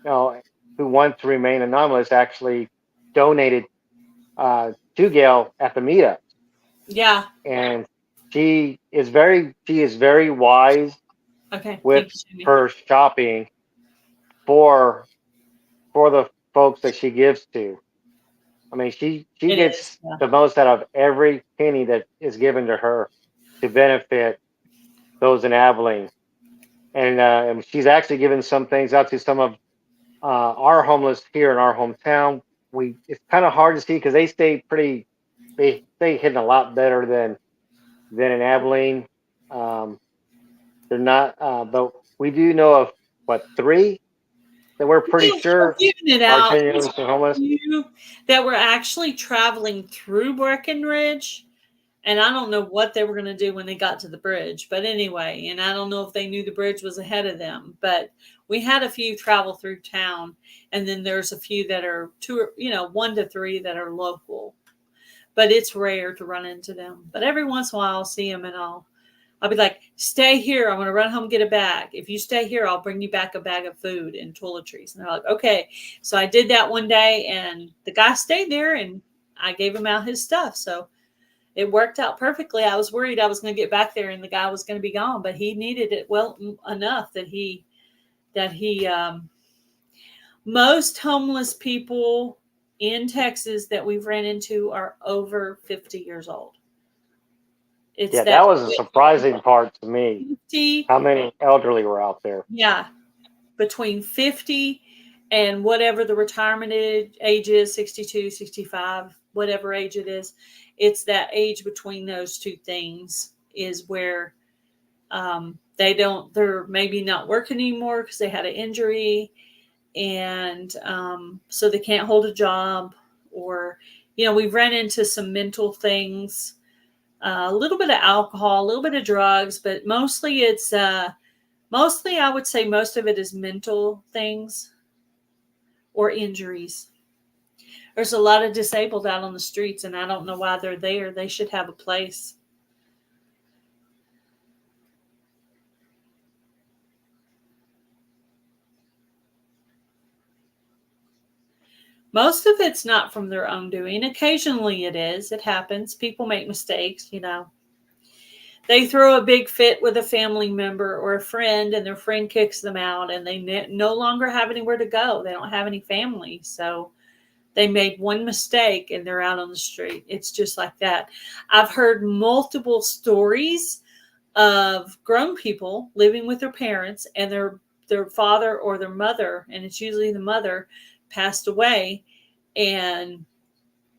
who want to remain anonymous, actually donated to Gail at the meetup, Yeah. and she is very wise Okay. with Thank you, Jimmy. her shopping for the folks that she gives to. I mean, she It is. gets Yeah. the most out of every penny that is given to her to benefit those in Abilene, and she's actually given some things out to some of our homeless here in our hometown. It's kind of hard to see because they stay hidden a lot better than in Abilene. Um, they're not, but we do know of what 3 that we're pretty We're sure giving it are out. genuinely homeless. You that were actually traveling through Breckenridge. And I don't know what they were going to do when they got to the bridge. But anyway, and I don't know if they knew the bridge was ahead of them. But we had a few travel through town. And then there's a few that are 1 to 3 that are local. But it's rare to run into them. But every once in a while I'll see them and I'll be like, stay here. I'm going to run home and get a bag. If you stay here, I'll bring you back a bag of food and toiletries. And they're like, okay. So I did that one day and the guy stayed there and I gave him out his stuff. So it worked out perfectly. I was worried I was going to get back there and the guy was going to be gone, but he needed it well enough that he most homeless people in Texas that we've ran into are over 50 years old. It's Yeah, that that was a surprising part to me. 50, How many elderly were out there? yeah, between 50 and whatever the retirement age is, 62, 65, whatever age it is. It's that age between those two things is where they're maybe not working anymore because they had an injury and so they can't hold a job, or we've run into some mental things, a little bit of alcohol, a little bit of drugs, but mostly I would say most of it is mental things or injuries. There's a lot of disabled out on the streets, and I don't know why they're there. They should have a place. Most of it's not from their own doing. Occasionally it is. It happens. People make mistakes, They throw a big fit with a family member or a friend, and their friend kicks them out, and they no longer have anywhere to go. They don't have any family. So they made one mistake and they're out on the street. It's just like that. I've heard multiple stories of grown people living with their parents, and their father or their mother, and it's usually the mother, passed away, and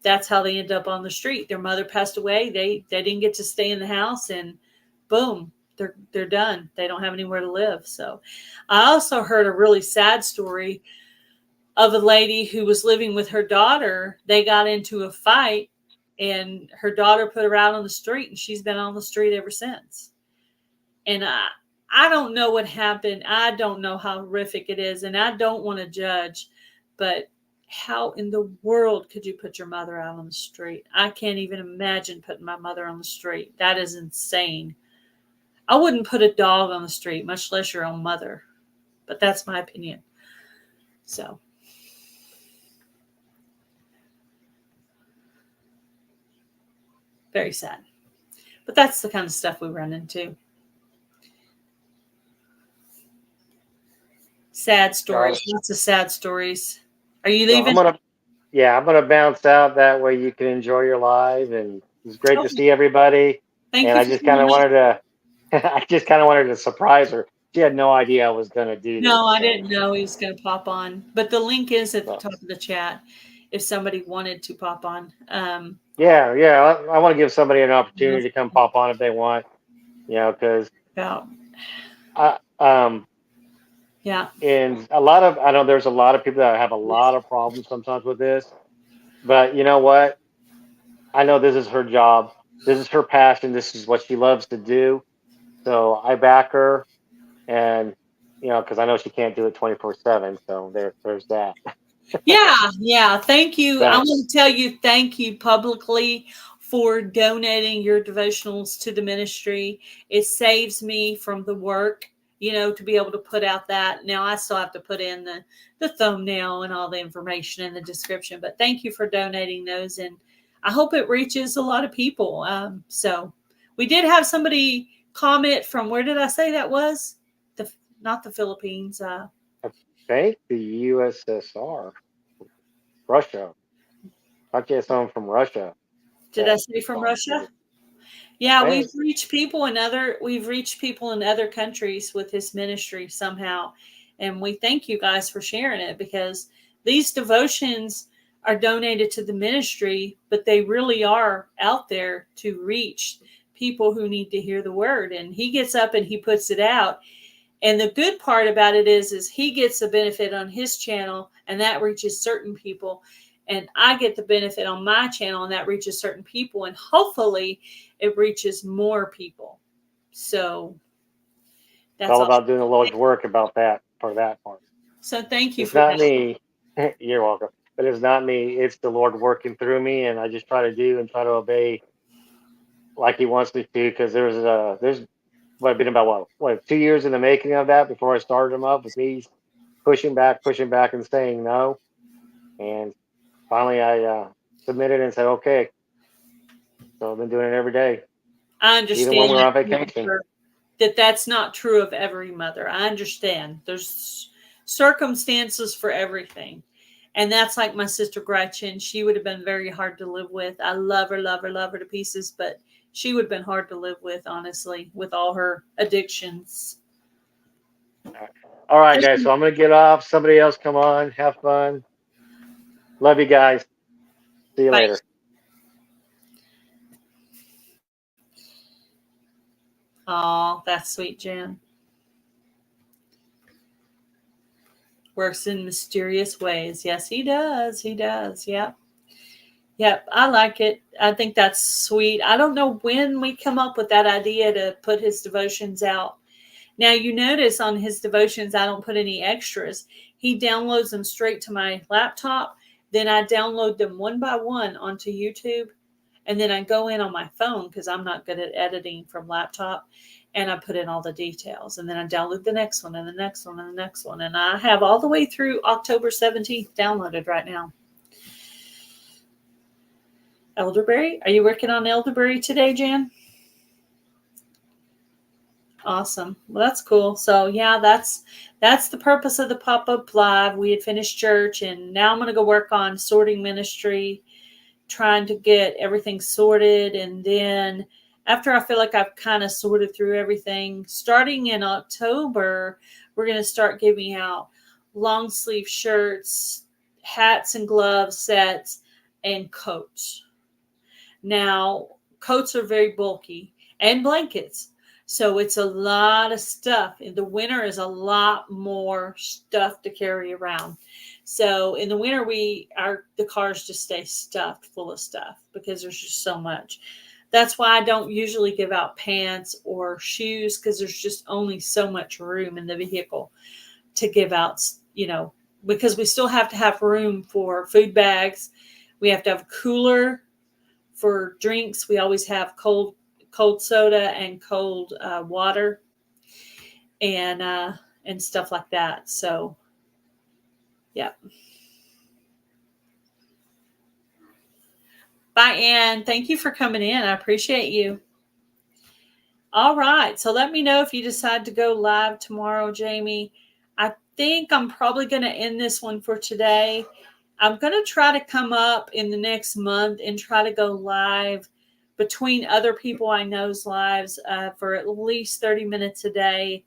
that's how they end up on the street. Their mother passed away. They didn't get to stay in the house, and boom, they're done. They don't have anywhere to live. So I also heard a really sad story of a lady who was living with her daughter. They got into a fight, and her daughter put her out on the street, and she's been on the street ever since. And I don't know what happened. I don't know how horrific it is, and I don't want to judge, but how in the world could you put your mother out on the street? I can't even imagine putting my mother on the street. That is insane. I wouldn't put a dog on the street, much less your own mother. But that's my opinion. So. Very sad. But that's the kind of stuff we run into. Sad stories. Lots of sad stories. Are you leaving? I'm gonna bounce out. That way you can enjoy your live, and it's great to see everybody. Thank and you. I just kind of wanted to, I just kind of wanted to surprise her. She had no idea I was gonna do this. No, I didn't know he was going to pop on. But the link is at the top of the chat if somebody wanted to pop on. Yeah. I want to give somebody an opportunity to come pop on if they want, because yeah. And I know there's a lot of people that have a lot of problems sometimes with this, but you know what? I know this is her job. This is her passion. This is what she loves to do. So I back her, and because I know she can't do it 24/7. So there's that. Yeah. Thank you. I Thanks. want to tell you thank you publicly for donating your devotionals to the ministry. It saves me from the work, to be able to put out that. Now I still have to put in the thumbnail and all the information in the description, but thank you for donating those. And I hope it reaches a lot of people. So we did have somebody comment from, where did I say that was? Not the Philippines. I think the USSR, Russia. I thought you had someone from Russia. Did I say from Russia? Yeah, we've reached people in other countries with this ministry somehow. And we thank you guys for sharing it, because these devotions are donated to the ministry, but they really are out there to reach people who need to hear the word. And he gets up and he puts it out. And the good part about it is he gets a benefit on his channel, and that reaches certain people. And I get the benefit on my channel, and that reaches certain people. And hopefully it reaches more people. So that's all about doing the Lord's work about that, for that part. So thank you it's for not that. Me. You're welcome. But it's not me. It's the Lord working through me, and I just try to obey like He wants me to. Because there's been about 2 years in the making of that before I started them up, with me pushing back, and saying no. And finally, I submitted and said okay. So I've been doing it every day. I understand even when we're on vacation. That's not true of every mother. I understand. There's circumstances for everything. And that's like my sister Gretchen. She would have been very hard to live with. I love her to pieces, but she would have been hard to live with, honestly, with all her addictions. All right, guys. So I'm going to get off. Somebody else come on. Have fun. Love you guys. See you later. Oh, that's sweet, Jan. Works in mysterious ways. Yes, he does. He does. Yep. Yep, I like it. I think that's sweet. I don't know when we come up with that idea to put his devotions out. Now, you notice on his devotions, I don't put any extras. He downloads them straight to my laptop. Then I download them one by one onto YouTube. And then I go in on my phone because I'm not good at editing from laptop. And I put in all the details. And then I download the next one and the next one and the next one. And I have all the way through October 17th downloaded right now. Elderberry? Are you working on elderberry today, Jan? Awesome. Well, that's cool. So yeah, that's the purpose of the pop-up live. We had finished church, and now I'm going to go work on sorting ministry, trying to get everything sorted. And then after I feel like I've kind of sorted through everything, starting in October, we're going to start giving out long sleeve shirts, hats and gloves sets, and coats. Now, coats are very bulky, and blankets. So it's a lot of stuff. In the winter is a lot more stuff to carry around. So in the winter, the cars just stay stuffed full of stuff because there's just so much. That's why I don't usually give out pants or shoes, because there's just only so much room in the vehicle to give out, because we still have to have room for food bags. We have to have a cooler for drinks. We always have cold soda and cold water and stuff like that. So, yeah. Bye, Ann. Thank you for coming in. I appreciate you. All right. So let me know if you decide to go live tomorrow, Jamie. I think I'm probably going to end this one for today. I'm going to try to come up in the next month and try to go live between other people I know's lives for at least 30 minutes a day,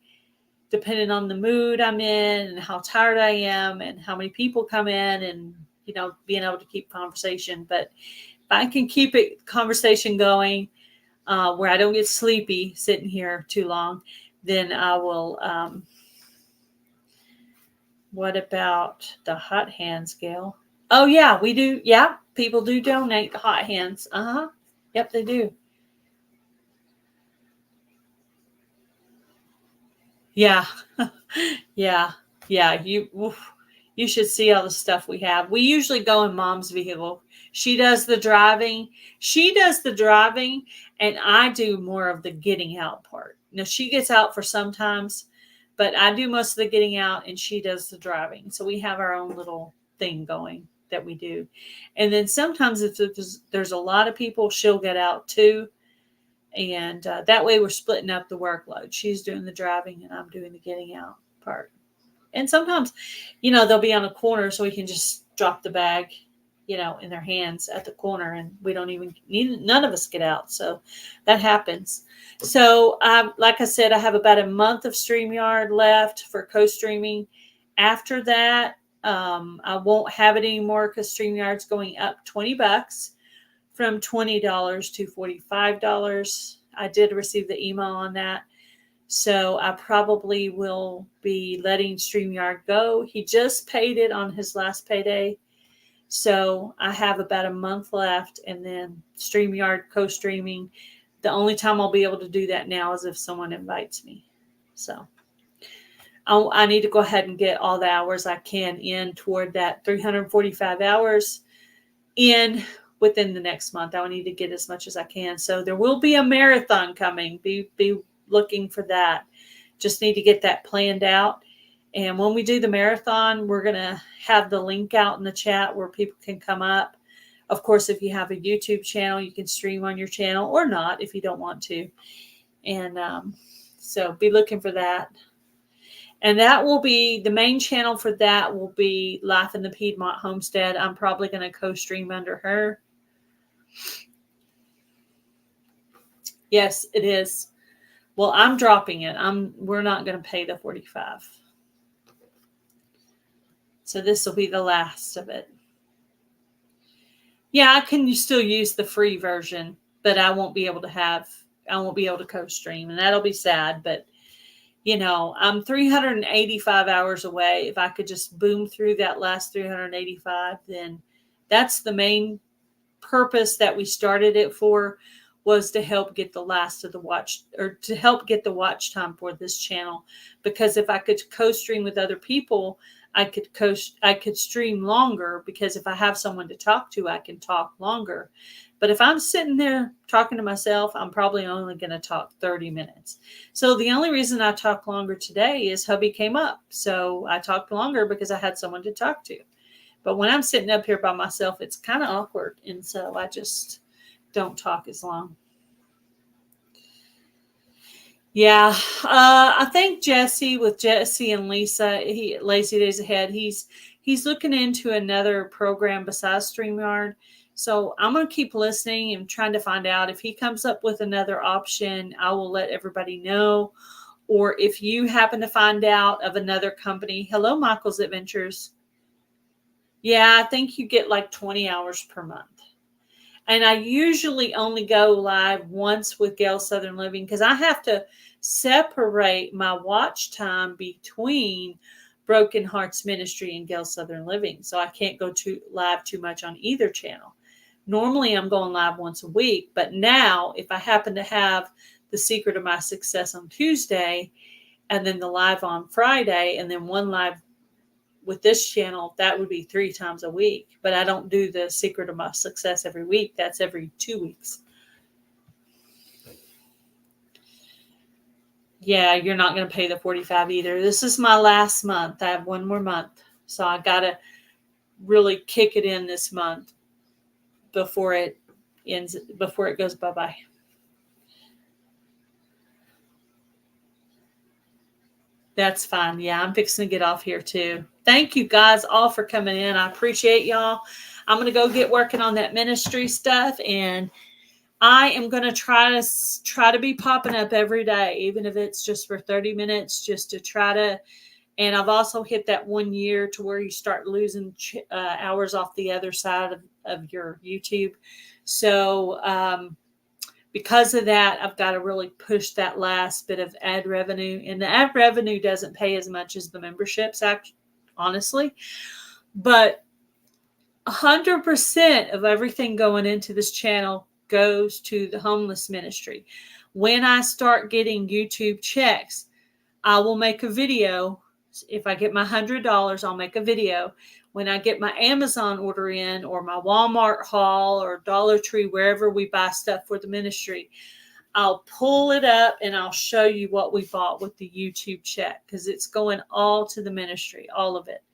depending on the mood I'm in and how tired I am and how many people come in and, being able to keep conversation. But if I can keep conversation going where I don't get sleepy sitting here too long, then I will. What about the hot hands, Gail? Oh, yeah, we do. Yeah, people do donate hot hands. Yep, they do. Yeah. Yeah. You should see all the stuff we have. We usually go in Mom's vehicle. She does the driving. And I do more of the getting out part. Now, she gets out for sometimes, but I do most of the getting out and she does the driving. So we have our own little thing going that we do. And then sometimes if there's a lot of people, she'll get out too. And that way we're splitting up the workload. She's doing the driving and I'm doing the getting out part. And sometimes, they'll be on a corner so we can just drop the bag, in their hands at the corner and we don't even none of us get out. So that happens. So like I said, I have about a month of StreamYard left for co-streaming. After that, I won't have it anymore because StreamYard's going up $20 from $20 to $45. I did receive the email on that. So I probably will be letting StreamYard go. He just paid it on his last payday. So I have about a month left, and then StreamYard co-streaming. The only time I'll be able to do that now is if someone invites me. So I need to go ahead and get all the hours I can in toward that 345 hours in within the next month. I will need to get as much as I can. So there will be a marathon coming. Be looking for that. Just need to get that planned out. And when we do the marathon, we're going to have the link out in the chat where people can come up. Of course, if you have a YouTube channel, you can stream on your channel or not if you don't want to. And so be looking for that. And that will be the main channel for that will be Life in the Piedmont Homestead. I'm probably going to co-stream under her. Yes, it is. Well, I'm dropping it. We're not going to pay the $45. So this will be the last of it. Yeah, I can still use the free version, but I won't be able to co-stream, and that'll be sad, but I'm 385 hours away. If I could just boom through that last 385, then that's the main purpose that we started it for was to help get the last of the watch, or to help get the watch time for this channel. Because if I could co-stream with other people, I could stream longer, because if I have someone to talk to, I can talk longer. But if I'm sitting there talking to myself, I'm probably only going to talk 30 minutes. So the only reason I talk longer today is hubby came up. So I talked longer because I had someone to talk to. But when I'm sitting up here by myself, it's kind of awkward. And so I just don't talk as long. Yeah. I think with Jesse and Lisa, Lazy Days Ahead, he's looking into another program besides StreamYard. So I'm going to keep listening and trying to find out. If he comes up with another option, I will let everybody know. Or if you happen to find out of another company. Hello, Michael's Adventures. Yeah, I think you get like 20 hours per month. And I usually only go live once with Gail Southern Living, because I have to separate my watch time between Broken Hearts Ministry and Gail Southern Living. So I can't go live too much on either channel. Normally I'm going live once a week, but now if I happen to have The Secret of My Success on Tuesday, and then the live on Friday, and then one live with this channel, that would be 3 times a week. But I don't do The Secret of My Success every week. That's every 2 weeks. Yeah, you're not going to pay the $45 either. This is my last month. I have one more month. So I got to really kick it in this month before it ends, before it goes bye-bye. That's fine. Yeah, I'm fixing to get off here too. Thank you guys all for coming in. I appreciate y'all. I'm going to go get working on that ministry stuff, and I am going to try to be popping up every day, even if it's just for 30 minutes, just to try to. And I've also hit that 1 year to where you start losing hours off the other side of your YouTube. So because of that, I've got to really push that last bit of ad revenue. And the ad revenue doesn't pay as much as the memberships, honestly. But 100% of everything going into this channel goes to the homeless ministry. When I start getting YouTube checks, I will make a video. If I get my $100, I'll make a video. When I get my Amazon order in, or my Walmart haul, or Dollar Tree, wherever we buy stuff for the ministry, I'll pull it up and I'll show you what we bought with the YouTube check, because it's going all to the ministry, all of it.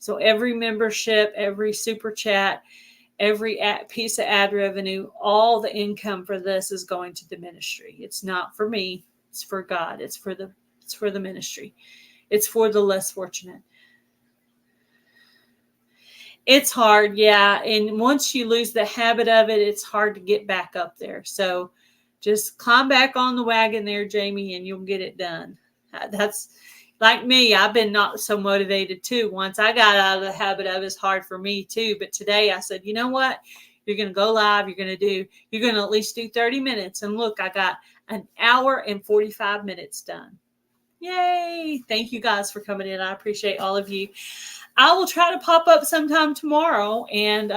So every membership, every super chat, every piece of ad revenue, all the income for this is going to the ministry. It's not for me. It's for God. It's for the ministry. It's for the less fortunate. It's hard, yeah. And once you lose the habit of it, it's hard to get back up there. So just climb back on the wagon there, Jamie, and you'll get it done. That's like me. I've been not so motivated too. Once I got out of the habit of it, it's hard for me too. But today I said, you know what? You're going to go live. You're going to at least do 30 minutes. And look, I got an hour and 45 minutes done. Yay. Thank you guys for coming in. I appreciate all of you. I will try to pop up sometime tomorrow, and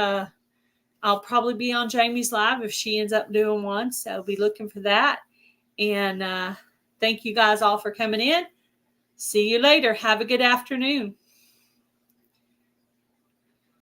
I'll probably be on Jamie's live if she ends up doing one. So I'll be looking for that. And thank you guys all for coming in. See you later. Have a good afternoon.